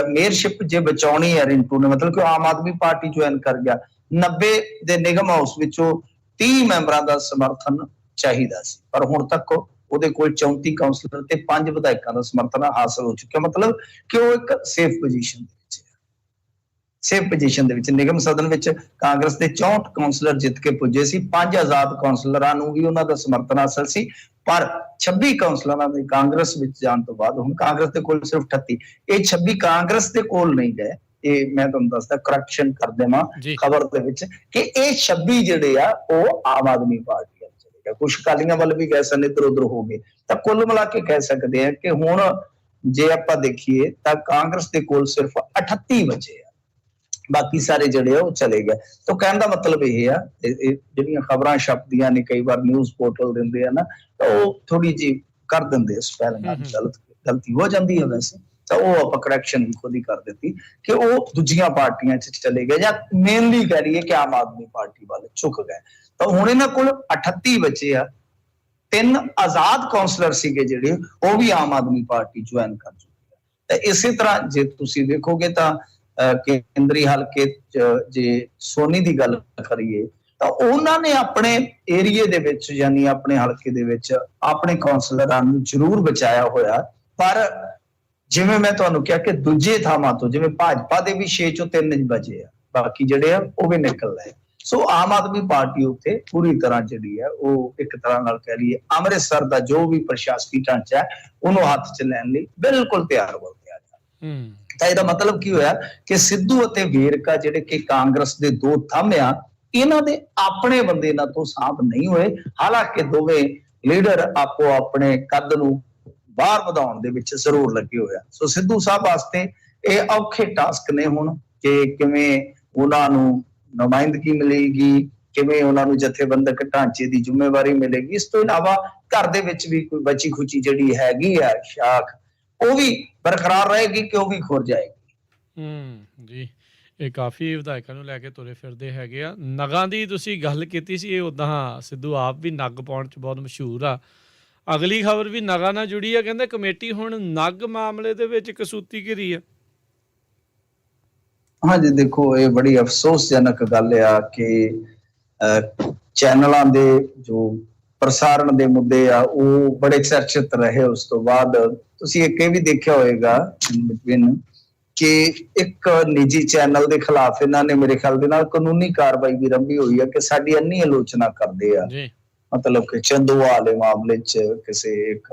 ਮੇਅਰਸ਼ਿਪ ਜੇ ਬਚਾਉਣੀ ਹੈ ਰਿੰਟੂ ਨੇ, ਮਤਲਬ ਕਿ ਆਮ ਆਦਮੀ ਪਾਰਟੀ ਜੁਆਇਨ ਕਰ ਗਿਆ, 90 ਦੇ ਨਿਗਮ ਹਾਊਸ ਵਿੱਚੋਂ 30 ਮੈਂਬਰਾਂ ਦਾ ਸਮਰਥਨ ਚਾਹੀਦਾ ਸੀ, ਪਰ ਹੁਣ ਤੱਕ ਉਹਦੇ ਕੋਲ 34 ਕਾਉਂਸਲਰ ਤੇ 5 ਵਿਧਾਇਕਾਂ ਦਾ ਸਮਰਥਨ ਹਾਸਲ ਹੋ ਚੁੱਕਿਆ। ਮਤਲਬ ਕਿ ਉਹ ਇੱਕ ਸੇਫ ਪੋਜੀਸ਼ਨ ਦੇ ਵਿੱਚ ਨਿਗਮ ਸਦਨ ਵਿੱਚ ਕਾਂਗਰਸ ਦੇ 64 ਕਾਉਂਸਲਰ ਜਿੱਤ ਕੇ ਪੁੱਜੇ ਸੀ। 5 ਆਜ਼ਾਦ ਕਾਉਂਸਲਰਾਂ ਨੂੰ ਵੀ ਉਹਨਾਂ ਦਾ ਸਮਰਥਨ ਹਾਸਲ ਸੀ, ਪਰ 26 ਕਾਉਂਸਲਰਾਂ ਦੇ ਕਾਂਗਰਸ ਵਿੱਚ ਜਾਣ ਤੋਂ ਬਾਅਦ ਹੁਣ ਕਾਂਗਰਸ ਦੇ ਕੋਲ ਸਿਰਫ 38। ਇਹ 26 ਕਾਂਗਰਸ ਦੇ ਕੋਲ ਨਹੀਂ ਗਏ, ਇਹ ਮੈਂ ਤੁਹਾਨੂੰ ਦੱਸਦਾ, ਕਰੈਕਸ਼ਨ ਕਰ ਦੇਵਾਂ ਜੀ ਖਬਰ ਦੇ ਵਿੱਚ, ਕਿ ਇਹ 26 ਜਿਹੜੇ ਆ ਉਹ ਆਮ ਆਦਮੀ ਪਾਰਟੀ ਵੱਲ ਚਲੇ ਗਏ। ਕੁਝ ਅਕਾਲੀਆਂ ਵੱਲ ਵੀ ਗਏ ਸਨ, ਇੱਧਰ ਉੱਧਰ ਹੋ ਗਏ। ਤਾਂ ਕੁੱਲ ਮਿਲਾ ਕੇ ਕਹਿ ਸਕਦੇ ਆ ਕਿ ਹੁਣ ਜੇ ਆਪਾਂ ਦੇਖੀਏ ਤਾਂ ਕਾਂਗਰਸ ਦੇ ਕੋਲ ਸਿਰਫ 38 ਬਚੇ ਆ, ਬਾਕੀ ਸਾਰੇ ਜਿਹੜੇ ਆ ਉਹ ਚਲੇ ਗਏ। ਤਾਂ ਕਹਿਣ ਦਾ ਮਤਲਬ ਇਹ ਆ, ਜਿਹੜੀਆਂ ਖਬਰਾਂ ਛਪਦੀਆਂ ਨੇ ਕਈ ਵਾਰ ਨਿਊਜ਼ ਪੋਰਟਲ ਦਿੰਦੇ ਆ ਨਾ, ਤਾਂ ਉਹ ਥੋੜੀ ਜਿਹੀ ਕਰ ਦਿੰਦੇ ਸਪੈਲਿੰਗ ਗਲਤੀ ਹੋ ਜਾਂਦੀ ਹੈ ਵੈਸੇ, ਤਾਂ ਉਹ ਆਪਾਂ ਕਰੈਕਸ਼ਨ ਵੀ ਖੁਦ ਹੀ ਕਰ ਦਿੱਤੀ ਕਿ ਉਹ ਦੂਜੀਆਂ ਪਾਰਟੀਆਂ 'ਚ ਚਲੇ ਗਏ, ਜਾਂ ਮੇਨਲੀ ਕਹਿ ਲਈਏ ਕਿ ਆਮ ਆਦਮੀ ਪਾਰਟੀ ਵੱਲ ਝੁਕ ਗਏ। ਤਾਂ ਹੁਣ ਇਹਨਾਂ ਕੋਲ 38 ਬਚੇ ਆ, 3 ਆਜ਼ਾਦ ਕੌਂਸਲਰ ਸੀਗੇ ਜਿਹੜੇ, ਉਹ ਵੀ ਆਮ ਆਦਮੀ ਪਾਰਟੀ ਜੁਆਇਨ ਕਰ ਚੁੱਕੇ ਆ। ਤਾਂ ਇਸੇ ਤਰ੍ਹਾਂ ਜੇ ਤੁਸੀਂ ਦੇਖੋਗੇ ਤਾਂ ਕੇਂਦਰੀ ਹਲਕੇ ਜੇ ਸੋਨੀ ਦੀ ਗੱਲ ਕਰੀਏ ਤਾਂ ਉਹਨਾਂ ਨੇ ਆਪਣੇ ਏਰੀਏ ਦੇ ਵਿੱਚ, ਯਾਨੀ ਆਪਣੇ ਹਲਕੇ ਦੇ ਵਿੱਚ ਆਪਣੇ ਕੌਂਸਲਰਾਂ ਨੂੰ ਜ਼ਰੂਰ ਬਚਾਇਆ ਹੋਇਆ। ਪਰ ਜਿਵੇਂ ਮੈਂ ਤੁਹਾਨੂੰ ਕਿਹਾ ਕਿ ਦੂਜੇ ਥਾਵਾਂ ਤੋਂ, ਜਿਵੇਂ ਭਾਜਪਾ ਦੇ ਵੀ 6 ਚੋਂ 3 ਬਚੇ ਆ, ਬਾਕੀ ਜਿਹੜੇ ਆ ਉਹ ਵੀ ਨਿਕਲ ਲਏ। ਸੋ ਆਮ ਆਦਮੀ ਪਾਰਟੀ ਉੱਤੇ ਪੂਰੀ ਤਰ੍ਹਾਂ ਜਿਹੜੀ ਹੈ ਉਹ ਇੱਕ ਤਰ੍ਹਾਂ ਨਾਲ ਕਹਿ ਲਈਏ ਅੰਮ੍ਰਿਤਸਰ ਦਾ ਜੋ ਵੀ ਪ੍ਰਸ਼ਾਸਕੀ ਢਾਂਚਾ ਹੈ ਉਹਨੂੰ ਹੱਥ 'ਚ ਲੈਣ ਲਈ ਬਿਲਕੁਲ ਤਿਆਰ ਹੋ ਗਿਆ। ਤਾਂ ਇਹਦਾ ਮਤਲਬ ਕੀ ਹੋਇਆ ਕਿ ਸਿੱਧੂ ਅਤੇ ਵੇਰਕਾ ਜਿਹੜੇ ਕਿ ਕਾਂਗਰਸ ਦੇ 2 ਥੰਮ ਆ, ਇਹਨਾਂ ਦੇ ਆਪਣੇ ਬੰਦੇ ਇਹਨਾਂ ਤੋਂ ਸਾਂਭ ਨਹੀਂ ਹੋਏ। ਹਾਲਾਂਕਿ ਦੋਵੇਂ ਲੀਡਰ ਆਪੋ ਆਪਣੇ ਕੱਦ ਨੂੰ ਬਾਹਰ ਵਧਾਉਣ ਦੇ ਵਿੱਚ ਜ਼ਰੂਰ ਲੱਗੇ ਹੋਏ ਆ। ਸੋ ਸਿੱਧੂ ਸਾਹਿਬ ਵਾਸਤੇ ਇਹ ਔਖੇ ਟਾਸਕ ਨੇ ਹੁਣ ਕਿ ਕਿਵੇਂ ਉਹਨਾਂ ਨੂੰ ਨੁਮਾਇੰਦਗੀ ਮਿਲੇਗੀ, ਕਿਵੇਂ ਉਹਨਾਂ ਨੂੰ ਜਥੇਬੰਦਕ ਢਾਂਚੇ ਦੀ ਜ਼ਿੰਮੇਵਾਰੀ ਮਿਲੇਗੀ। ਇਸ ਤੋਂ ਇਲਾਵਾ ਘਰ ਦੇ ਵਿੱਚ ਵੀ ਕੋਈ ਬਚੀ ਖੁਚੀ ਜਿਹੜੀ ਹੈਗੀ ਆ ਸ਼ਾਖ, ਉਹ ਵੀ ਬਰਕਰਾਰ ਰਹੇਗੀ ਕਿ ਉਹ ਵੀ ਖੁਰ ਜਾਏਗੀ। ਜੀ ਇਹ ਕਾਫੀ ਵਿਧਾਇਕਾਂ ਨੂੰ ਲੈ ਕੇ ਤੁਰੇ ਫਿਰਦੇ ਹੈਗੇ ਆ। ਨਗਾਂ ਦੀ ਤੁਸੀਂ ਗੱਲ ਕੀਤੀ ਸੀ, ਇਹ ਉਦਾਂ ਸਿੱਧੂ ਆਪ ਵੀ ਨਗ ਪਾਉਣ 'ਚ ਬਹੁਤ ਮਸ਼ਹੂਰ ਆ। ਅਗਲੀ ਖਬਰ ਵੀ ਨਗਾਂ ਨਾਲ ਜੁੜੀ ਆ, ਕਹਿੰਦੇ ਕਮੇਟੀ ਹੁਣ ਨਗ ਮਾਮਲੇ ਦੇ ਵਿੱਚ ਕਸੂਤੀ ਘਿਰੀ ਆ। ਹਾਂਜੀ ਦੇਖੋ, ਇਹ ਬੜੀ ਅਫਸੋਸਜਨਕ ਗੱਲ ਆ ਕਿ ਚੈਨਲਾਂ ਦੇ ਜੋ ਪ੍ਰਸਾਰਣ ਦੇ ਮੁੱਦੇ ਆ ਉਹ ਬੜੇ ਚਰਚਿਤ ਰਹੇ। ਉਸ ਤੋਂ ਬਾਅਦ ਤੁਸੀਂ ਇਹ ਵੀ ਦੇਖਿਆ ਹੋਏਗਾ ਕਿ ਇੱਕ ਨਿੱਜੀ ਚੈਨਲ ਦੇ ਖਿਲਾਫ ਇਹਨਾਂ ਨੇ ਮੇਰੇ ਖਿਆਲ ਦੇ ਨਾਲ ਕਾਨੂੰਨੀ ਕਾਰਵਾਈ ਵੀ ਆਰੰਭੀ ਹੋਈ ਆ ਕਿ ਸਾਡੀ ਇੰਨੀ ਆਲੋਚਨਾ ਕਰਦੇ ਆ। ਮਤਲਬ ਕਿ ਚੰਦੋਵਾਲ ਦੇ ਮਾਮਲੇ 'ਚ ਕਿਸੇ ਇੱਕ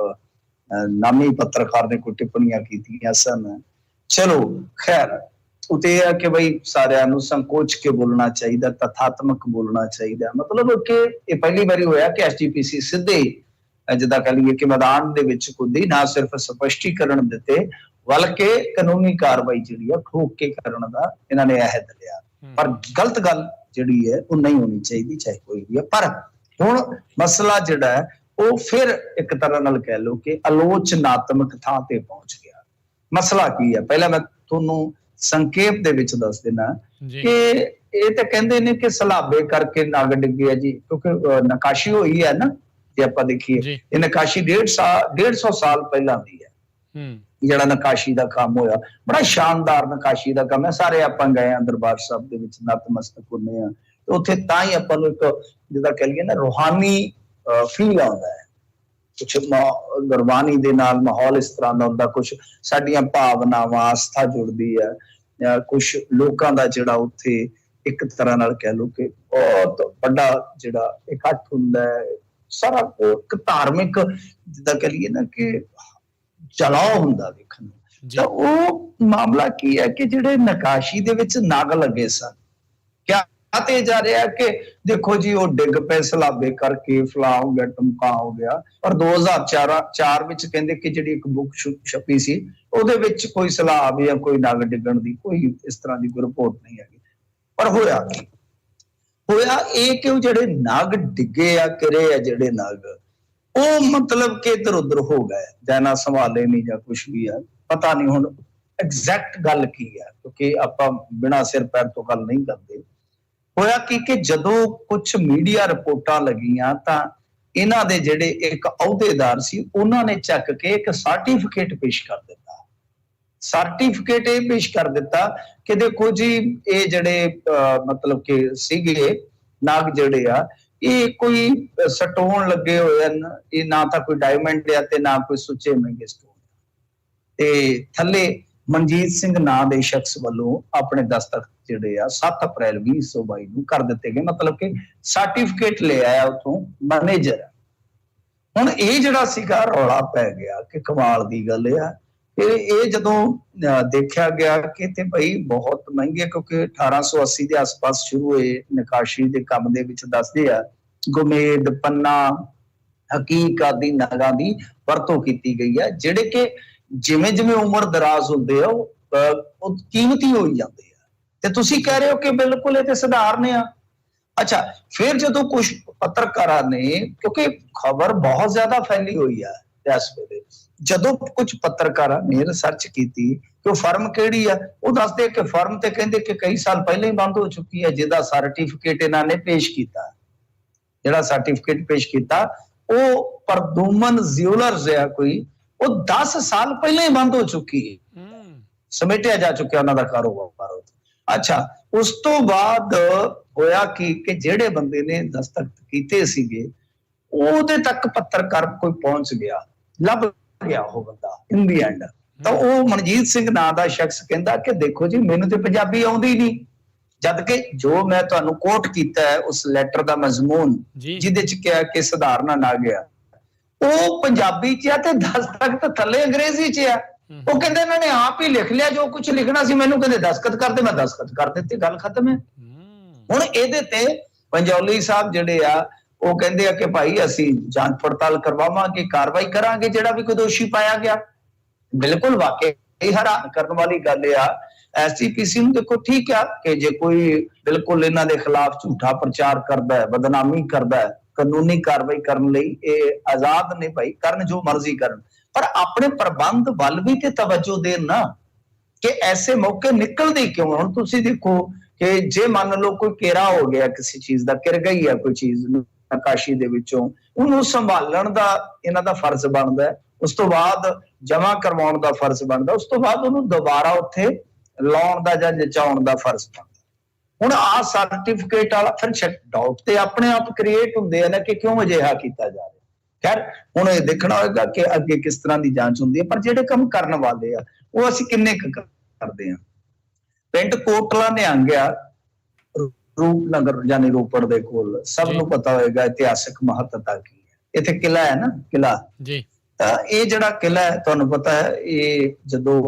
ਨਾਮੀ ਪੱਤਰਕਾਰ ਨੇ ਕੋਈ ਟਿੱਪਣੀਆਂ ਕੀਤੀਆਂ ਸਨ। ਚਲੋ ਖੈਰ, ਉਤੇ ਇਹ ਆ ਕਿ ਬਈ ਸਾਰਿਆਂ ਨੂੰ ਸੰਕੋਚ ਕੇ ਬੋਲਣਾ ਚਾਹੀਦਾ, ਤਥਾਤਮਕ ਬੋਲਣਾ ਚਾਹੀਦਾ। ਮਤਲਬ ਕਿ ਇਹ ਪਹਿਲੀ ਵਾਰੀ ਹੋਇਆ ਕਿ ਐਸਜੀਪੀਸੀ ਸਿੱਧੇ ਜਿੱਦਾਂ ਕਹ ਲਈਏ ਕਿ ਮੈਦਾਨ ਦੇ ਵਿੱਚ ਕੁੱਦੀ, ਨਾ ਸਿਰਫ ਸਪਸ਼ਟੀਕਰਨ ਦਿੱਤੇ ਬਲਕਿ ਕਾਨੂੰਨੀ ਕਾਰਵਾਈ ਜਿਹੜੀ ਆ ਠੋਕ ਕੇ ਕਰਨ ਦਾ ਇਹਨਾਂ ਨੇ ਅਹਿਦ ਲਿਆ। ਪਰ ਗਲਤ ਗੱਲ ਜਿਹੜੀ ਹੈ ਉਹ ਨਹੀਂ ਹੋਣੀ ਚਾਹੀਦੀ, ਚਾਹੇ ਕੋਈ ਵੀ ਹੈ। ਪਰ ਹੁਣ ਮਸਲਾ ਜਿਹੜਾ ਹੈ ਉਹ ਫਿਰ ਇੱਕ ਤਰ੍ਹਾਂ ਨਾਲ ਕਹਿ ਲਓ ਕਿ ਆਲੋਚਨਾਤਮਕ ਥਾਂ ਤੇ ਪਹੁੰਚ ਗਿਆ। ਮਸਲਾ ਕੀ ਹੈ, ਪਹਿਲਾਂ ਮੈਂ ਤੁਹਾਨੂੰ ਸੰਖੇਪ ਦੇ ਵਿੱਚ ਦੱਸ ਦੇਣਾ ਕਿ ਇਹ ਤਾਂ ਕਹਿੰਦੇ ਨੇ ਕਿ ਸਲਾਬੇ ਕਰਕੇ ਨਗ ਡਿੱਗੇ ਆ ਜੀ, ਕਿਉਂਕਿ ਨਕਾਸ਼ੀ ਹੋਈ ਹੈ ਨਾ। ਜੇ ਆਪਾਂ ਦੇਖੀਏ ਇਹ ਨਕਾਸ਼ੀ 150 ਸਾਲ ਪਹਿਲਾਂ ਦੀ ਹੈ। ਜਿਹੜਾ ਨਕਾਸ਼ੀ ਦਾ ਕੰਮ ਹੋਇਆ ਬੜਾ ਸ਼ਾਨਦਾਰ ਨਕਾਸ਼ੀ ਦਾ ਕੰਮ ਹੈ। ਸਾਰੇ ਆਪਾਂ ਗਏ ਆ ਦਰਬਾਰ ਸਾਹਿਬ ਦੇ ਵਿੱਚ, ਨਤਮਸਤਕ ਹੁੰਦੇ ਆ, ਉੱਥੇ ਤਾਂ ਹੀ ਆਪਾਂ ਨੂੰ ਇੱਕ ਜਿੱਦਾਂ ਕਹਿ ਲਈਏ ਨਾ ਰੂਹਾਨੀ ਫੀਲ ਆਉਂਦਾ ਹੈ। ਕੁਛ ਗੁਰਬਾਣੀ ਦੇ ਨਾਲ ਮਾਹੌਲ ਇਸ ਤਰ੍ਹਾਂ ਦਾ ਹੁੰਦਾ, ਕੁਛ ਸਾਡੀਆਂ ਭਾਵਨਾਵਾਂ ਆਸਥਾ ਜੁੜਦੀ ਹੈ, ਕੁਛ ਲੋਕਾਂ ਦਾ ਜਿਹੜਾ ਉੱਥੇ ਇੱਕ ਤਰ੍ਹਾਂ ਨਾਲ ਕਹਿ ਲਓ ਕਿ ਬਹੁਤ ਵੱਡਾ ਜਿਹੜਾ ਇਕੱਠ ਹੁੰਦਾ ਹੈ। ਸਾਰਾ ਇੱਕ ਧਾਰਮਿਕ ਜਿੱਦਾਂ ਕਹਿ ਲਈਏ ਨਾ ਕਿ ਜਲਾਓ ਹੁੰਦਾ ਵੇਖਣ ਨੂੰ। ਤਾਂ ਉਹ ਮਾਮਲਾ ਕੀ ਹੈ ਕਿ ਜਿਹੜੇ ਨਕਾਸ਼ੀ ਦੇ ਵਿੱਚ ਨਗ ਲੱਗੇ ਸਨ, ਕਿਆ ਤੇ ਜਾ ਰਿਹਾ ਕਿ ਦੇਖੋ ਜੀ ਉਹ ਡਿੱਗ ਪਏ ਸਲਾਬੇ ਕਰਕੇ, ਫਲਾ ਹੋ ਗਿਆ, ਟਮਕਾ ਹੋ ਗਿਆ। ਪਰ 2004 ਵਿੱਚ ਕਹਿੰਦੇ ਕਿ ਜਿਹੜੀ ਇੱਕ ਬੁੱਕ ਛਪੀ ਸੀ ਉਹਦੇ ਵਿੱਚ ਕੋਈ ਸਲਾਬ ਜਾਂ ਕੋਈ ਨਗ ਡਿੱਗਣ ਦੀ ਕੋਈ ਇਸ ਤਰ੍ਹਾਂ ਦੀ ਕੋਈ ਰਿਪੋਰਟ ਨਹੀਂ ਹੈਗੀ। ਪਰ ਹੋਇਆ ਇਹ ਕਿ ਉਹ ਜਿਹੜੇ ਨਗ ਡਿੱਗੇ ਆ, ਕਿਰੇ ਆ ਜਿਹੜੇ ਨਗ, ਉਹ ਮਤਲਬ ਕਿ ਇੱਧਰ ਉੱਧਰ ਹੋ ਗਏ, ਜਾਂ ਨਾ ਸੰਭਾਲੇ ਨਹੀਂ ਜਾਂ ਕੁਛ ਵੀ ਆ, ਪਤਾ ਨਹੀਂ ਹੁਣ ਐਗਜ਼ੈਕਟ ਗੱਲ ਕੀ ਆ, ਕਿਉਂਕਿ ਆਪਾਂ ਬਿਨਾਂ ਸਿਰ ਪੈਰ ਤੋਂ ਗੱਲ ਨਹੀਂ ਕਰਦੇ। ਹੋਇਆ ਕਿ ਜਦੋਂ ਕੁਝ ਮੀਡੀਆ ਰਿਪੋਰਟਾਂ ਲੱਗੀਆਂ ਤਾਂ ਇਹਨਾਂ ਦੇ ਜਿਹੜੇ ਇੱਕ ਅਹੁਦੇਦਾਰ ਸੀ ਉਹਨਾਂ ਨੇ ਚੱਕ ਕੇ ਇੱਕ ਸਰਟੀਫਿਕੇਟ ਪੇਸ਼ ਕਰ ਦਿੱਤਾ। ਸਰਟੀਫਿਕੇਟ ਇਹ ਪੇਸ਼ ਕਰ ਦਿੱਤਾ ਕਿ ਦੇਖੋ ਜੀ ਇਹ ਜਿਹੜੇ ਮਤਲਬ ਕਿ ਸੀਗੇ ਨਗ ਜਿਹੜੇ ਆ ਇਹ ਕੋਈ ਸਟੋਨ ਲੱਗੇ ਹੋਏ ਹਨ, ਇਹ ਨਾ ਤਾਂ ਕੋਈ ਡਾਇਮੰਡ ਆ ਤੇ ਨਾ ਕੋਈ ਸੁੱਚੇ ਮਹਿੰਗੇ ਸਟੋਨ। ਤੇ ਥੱਲੇ ਮਨਜੀਤ ਸਿੰਘ ਨਾਂ ਦੇ ਸ਼ਖਸ ਵੱਲੋਂ ਆਪਣੇ ਦਸਤਖਤ ਜਿਹੜੇ ਆ 7 ਅਪ੍ਰੈਲ 2022 ਨੂੰ ਕਰ ਦਿੱਤੇ ਗਏ। ਮਤਲਬ ਕਿ ਸਰਟੀਫਿਕੇਟ ਲੈ ਆਇਆ ਉਥੋਂ ਮੈਨੇਜਰ। ਹੁਣ ਇਹ ਜਿਹੜਾ ਸੀਗਾ ਰੌਲਾ ਪੈ ਗਿਆ ਕਿ ਕਮਾਲ ਦੀ ਗੱਲ ਆ ਫਿਰ ਇਹ ਜਦੋਂ ਦੇਖਿਆ ਗਿਆ ਕਿ ਤੇ ਭਾਈ ਬਹੁਤ ਮਹਿੰਗੇ, ਕਿਉਂਕਿ 1880 ਦੇ ਆਸ-ਪਾਸ ਸ਼ੁਰੂ ਹੋਏ ਨਕਾਸ਼ੀ ਦੇ ਕੰਮ ਦੇ ਵਿੱਚ ਦੱਸਦੇ ਆ ਗੁਮੇਦ, ਪੰਨਾ, ਹਕੀਕ ਆਦਿ ਨਗਾਂ ਦੀ ਵਰਤੋਂ ਕੀਤੀ ਗਈ ਹੈ, ਜਿਹੜੇ ਕਿ ਜਿਵੇਂ ਜਿਵੇਂ ਉਮਰ ਦਰਾਜ਼ ਹੁੰਦੇ ਆ ਉਹ ਕੀਮਤੀ ਹੋਈ ਜਾਂਦੇ ਆ। ਤੇ ਤੁਸੀਂ ਕਹਿ ਰਹੇ ਹੋ ਕਿ ਬਿਲਕੁਲ ਇਹ ਤੇ ਸਧਾਰਨ ਆ। ਅੱਛਾ, ਫਿਰ ਜਦੋਂ ਕੁਝ ਪੱਤਰਕਾਰਾਂ ਨੇ, ਕਿਉਂਕਿ ਖਬਰ ਬਹੁਤ ਜ਼ਿਆਦਾ ਫੈਲੀ ਹੋਈ ਹੈ ਇਸ ਵੇਲੇ, ਜਦੋਂ ਕੁਝ ਪੱਤਰਕਾਰਾਂ ਨੇ ਰਿਸਰਚ ਕੀਤੀ ਕਿ ਉਹ ਫਰਮ ਕਿਹੜੀ ਆ, ਉਹ ਦੱਸਦੇ ਕਿ ਫਰਮ ਤੇ ਕਹਿੰਦੇ ਕਿ ਕਈ ਸਾਲ ਪਹਿਲਾਂ ਹੀ ਬੰਦ ਹੋ ਚੁੱਕੀ ਹੈ, ਜਿਹਦਾ ਸਰਟੀਫਿਕੇਟ ਇਹਨਾਂ ਨੇ ਪੇਸ਼ ਕੀਤਾ। ਜਿਹੜਾ ਸਰਟੀਫਿਕੇਟ ਪੇਸ਼ ਕੀਤਾ ਉਹ ਪ੍ਰਦੂਮਨ ਜਿਊਲਰਸ ਆ ਕੋਈ, ਉਹ 10 ਸਾਲ ਪਹਿਲਾਂ ਹੀ ਬੰਦ ਹੋ ਚੁੱਕੀ ਹੈ, ਸਮੇਟਿਆ ਜਾ ਚੁੱਕਿਆ ਉਹਨਾਂ ਦਾ ਕਾਰੋਬਾਰ। ਅੱਛਾ, ਉਸ ਤੋਂ ਬਾਅਦ ਹੋਇਆ ਕਿ ਜਿਹੜੇ ਬੰਦੇ ਨੇ ਦਸਤਖਤ ਕੀਤੇ ਸੀਗੇ ਉਹਦੇ ਤੱਕ ਪੱਤਰਕਾਰ ਕੋਈ ਪਹੁੰਚ ਗਿਆ, ਲੱਭ ਗਿਆ ਉਹ ਬੰਦਾ ਇਨ ਦੀ ਐਂਡ। ਤਾਂ ਉਹ ਮਨਜੀਤ ਸਿੰਘ ਨਾਂ ਦਾ ਸ਼ਖਸ ਕਹਿੰਦਾ ਕਿ ਦੇਖੋ ਜੀ, ਮੈਨੂੰ ਤੇ ਪੰਜਾਬੀ ਆਉਂਦੀ ਨਹੀਂ, ਜਦ ਕਿ ਜੋ ਮੈਂ ਤੁਹਾਨੂੰ ਕੋਟ ਕੀਤਾ ਹੈ ਉਸ ਲੈਟਰ ਦਾ ਮਜ਼ਮੂਨ ਜਿਹਦੇ ਚ ਕਿਹਾ ਕਿ ਸਧਾਰਨ ਆ ਗਿਆ, ਉਹ ਪੰਜਾਬੀ ਚ ਆ ਤੇ ਦਸਤਖਤ ਥੱਲੇ ਅੰਗਰੇਜ਼ੀ ਚ ਆ। ਉਹ ਕਹਿੰਦੇ ਇਹਨਾਂ ਨੇ ਆਪ ਹੀ ਲਿਖ ਲਿਆ ਜੋ ਕੁਝ ਲਿਖਣਾ ਸੀ, ਮੈਨੂੰ ਕਹਿੰਦੇ ਦਸਤਖਤ ਕਰਦੇ, ਮੈਂ ਦਸਤਖਤ ਕਰ ਦਿੱਤੇ, ਗੱਲ ਖਤਮ ਹੈ। ਹੁਣ ਇਹਦੇ ਤੇ ਪੰਜੌਲੀ ਸਾਹਿਬ ਜਿਹੜੇ ਆ ਉਹ ਕਹਿੰਦੇ ਆ ਕਿ ਭਾਈ ਅਸੀਂ ਜਾਂਚ ਪੜਤਾਲ ਕਰਵਾਵਾਂਗੇ, ਕਾਰਵਾਈ ਕਰਾਂਗੇ ਜਿਹੜਾ ਵੀ ਕੋਈ ਦੋਸ਼ੀ ਪਾਇਆ ਗਿਆ। ਬਿਲਕੁਲ ਵਾਕਈ ਹੈਰਾਨ ਕਰਨ ਵਾਲੀ ਗੱਲ ਆ। ਐਸਜੀਪੀਸੀ ਨੂੰ ਦੇਖੋ, ਠੀਕ ਆ ਕਿ ਜੇ ਕੋਈ ਬਿਲਕੁਲ ਇਹਨਾਂ ਦੇ ਖਿਲਾਫ ਝੂਠਾ ਪ੍ਰਚਾਰ ਕਰਦਾ ਹੈ, ਬਦਨਾਮੀ ਕਰਦਾ ਹੈ, ਕਾਨੂੰਨੀ ਕਾਰਵਾਈ ਕਰਨ ਲਈ ਇਹ ਆਜ਼ਾਦ ਨੇ, ਭਾਈ ਕਰਨ ਜੋ ਮਰਜ਼ੀ ਕਰਨ, ਪਰ ਆਪਣੇ ਪ੍ਰਬੰਧ ਵੱਲ ਵੀ ਤੇ ਤਵੱਜੋ ਦੇਣ ਨਾ, ਕਿ ਐਸੇ ਮੌਕੇ ਨਿਕਲਦੇ ਕਿਉਂ। ਹੁਣ ਤੁਸੀਂ ਦੇਖੋ ਕਿ ਜੇ ਮੰਨ ਲਓ ਕੋਈ ਘੇਰਾ ਹੋ ਗਿਆ ਕਿਸੇ ਚੀਜ਼ ਦਾ, ਘਿਰ ਗਈ ਹੈ ਕੋਈ ਚੀਜ਼ ਨਕਾਸ਼ੀ ਦੇ ਵਿੱਚੋਂ, ਉਹਨੂੰ ਸੰਭਾਲਣ ਦਾ ਇਹਨਾਂ ਦਾ ਫਰਜ਼ ਬਣਦਾ ਹੈ, ਉਸ ਤੋਂ ਬਾਅਦ ਜਮਾ ਕਰਵਾਉਣ ਦਾ ਫਰਜ਼ ਬਣਦਾ, ਉਸ ਤੋਂ ਬਾਅਦ ਉਹਨੂੰ ਦੁਬਾਰਾ ਉੱਥੇ ਲਾਉਣ ਦਾ ਜਾਂ ਜਚਾਉਣ ਦਾ ਫਰਜ਼ ਬਣਦਾ। ਹੁਣ ਆਹ ਸਰਟੀਫਿਕੇਟ ਵਾਲਾ ਫਿਰ ਡਾਊਟ ਤੇ ਆਪਣੇ ਆਪ ਕ੍ਰੀਏਟ ਹੁੰਦੇ ਆ ਨਾ ਕਿ ਕਿਉਂ ਅਜਿਹਾ ਕੀਤਾ ਜਾ ਰਿਹਾ। ਖੈਰ, ਹੁਣ ਇਹ ਦੇਖਣਾ ਹੋਏਗਾ ਕਿ ਅੱਗੇ ਕਿਸ ਤਰ੍ਹਾਂ ਦੀ ਜਾਂਚ ਹੁੰਦੀ ਹੈ, ਪਰ ਜਿਹੜੇ ਕੰਮ ਕਰਨ ਵਾਲੇ ਆ ਉਹ ਅਸੀਂ ਕਿੰਨੇ ਕੁ ਕਰਦੇ ਹਾਂ। ਪਿੰਡ ਕੋਟਲਾ ਨਿਹੰਗ ਆ, ਰੂਪਨਗਰ ਯਾਨੀ ਰੋਪੜ ਦੇ ਕੋਲ, ਸਭ ਨੂੰ ਪਤਾ ਹੋਏਗਾ ਇਤਿਹਾਸਕ ਮਹੱਤਤਾ ਕੀ ਹੈ। ਇੱਥੇ ਕਿਲਾ ਹੈ ਨਾ, ਕਿਲਾ ਜੀ। ਇਹ ਜਿਹੜਾ ਕਿਲਾ ਹੈ ਤੁਹਾਨੂੰ ਪਤਾ ਹੈ, ਇਹ ਜਦੋਂ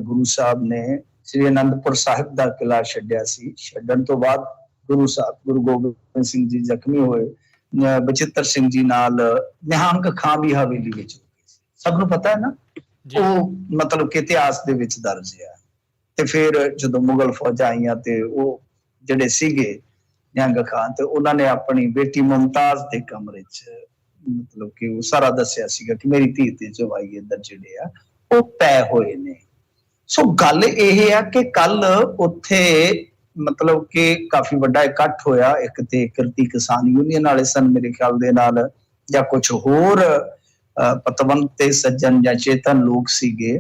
ਗੁਰੂ ਸਾਹਿਬ ਨੇ ਸ੍ਰੀ ਅਨੰਦਪੁਰ ਸਾਹਿਬ ਦਾ ਕਿਲਾ ਛੱਡਿਆ ਸੀ, ਛੱਡਣ ਤੋਂ ਬਾਅਦ ਗੁਰੂ ਗੋਬਿੰਦ ਸਿੰਘ ਜੀ ਜ਼ਖਮੀ ਹੋਏ, ਬਚਿੱਤਰ ਸਿੰਘ ਜੀ ਨਾਲ ਨਿਹੰਗ ਖਾਂ ਵੀ ਹਵੇਲੀ ਵਿੱਚ ਹੋ ਗਈ ਸੀ, ਸਭ ਨੂੰ ਪਤਾ ਹੈ ਨਾ। ਉਹ ਮਤਲਬ ਕਿ ਇਤਿਹਾਸ ਦੇ ਵਿੱਚ ਦਰਜ ਹੈ। ਤੇ ਫਿਰ ਜਦੋਂ ਮੁਗਲ ਫੌਜਾਂ ਆਈਆਂ ਤੇ ਉਹ ਜਿਹੜੇ ਸੀਗੇ ਨਿਹੰਗ ਖਾਂ, ਤੇ ਉਹਨਾਂ ਨੇ ਆਪਣੀ ਬੇਟੀ ਮੁਮਤਾਜ਼ ਦੇ ਕਮਰੇ 'ਚ ਮਤਲਬ ਕਿ ਉਹ ਸਾਰਾ ਦੱਸਿਆ ਸੀਗਾ ਕਿ ਮੇਰੀ ਧੀ ਤੇ ਜਵਾਈ ਇੱਧਰ ਜਿਹੜੇ ਆ ਉਹ ਪੈ ਹੋਏ ਨੇ। ਸੋ ਗੱਲ ਇਹ ਆ ਕਿ ਕੱਲ ਉੱਥੇ ਮਤਲਬ ਕਿ ਕਾਫੀ ਵੱਡਾ ਇਕੱਠ ਹੋਇਆ। ਇੱਕ ਤੇ ਕਿਰਤੀ ਕਿਸਾਨ ਯੂਨੀਅਨ ਵਾਲੇ ਸਨ ਮੇਰੇ ਖਿਆਲ ਦੇ ਨਾਲ, ਜਾਂ ਕੁਝ ਹੋਰ ਪਤਵੰਤ ਤੇ ਸੱਜਣ ਜਾਂ ਚੇਤਨ ਲੋਕ ਸੀਗੇ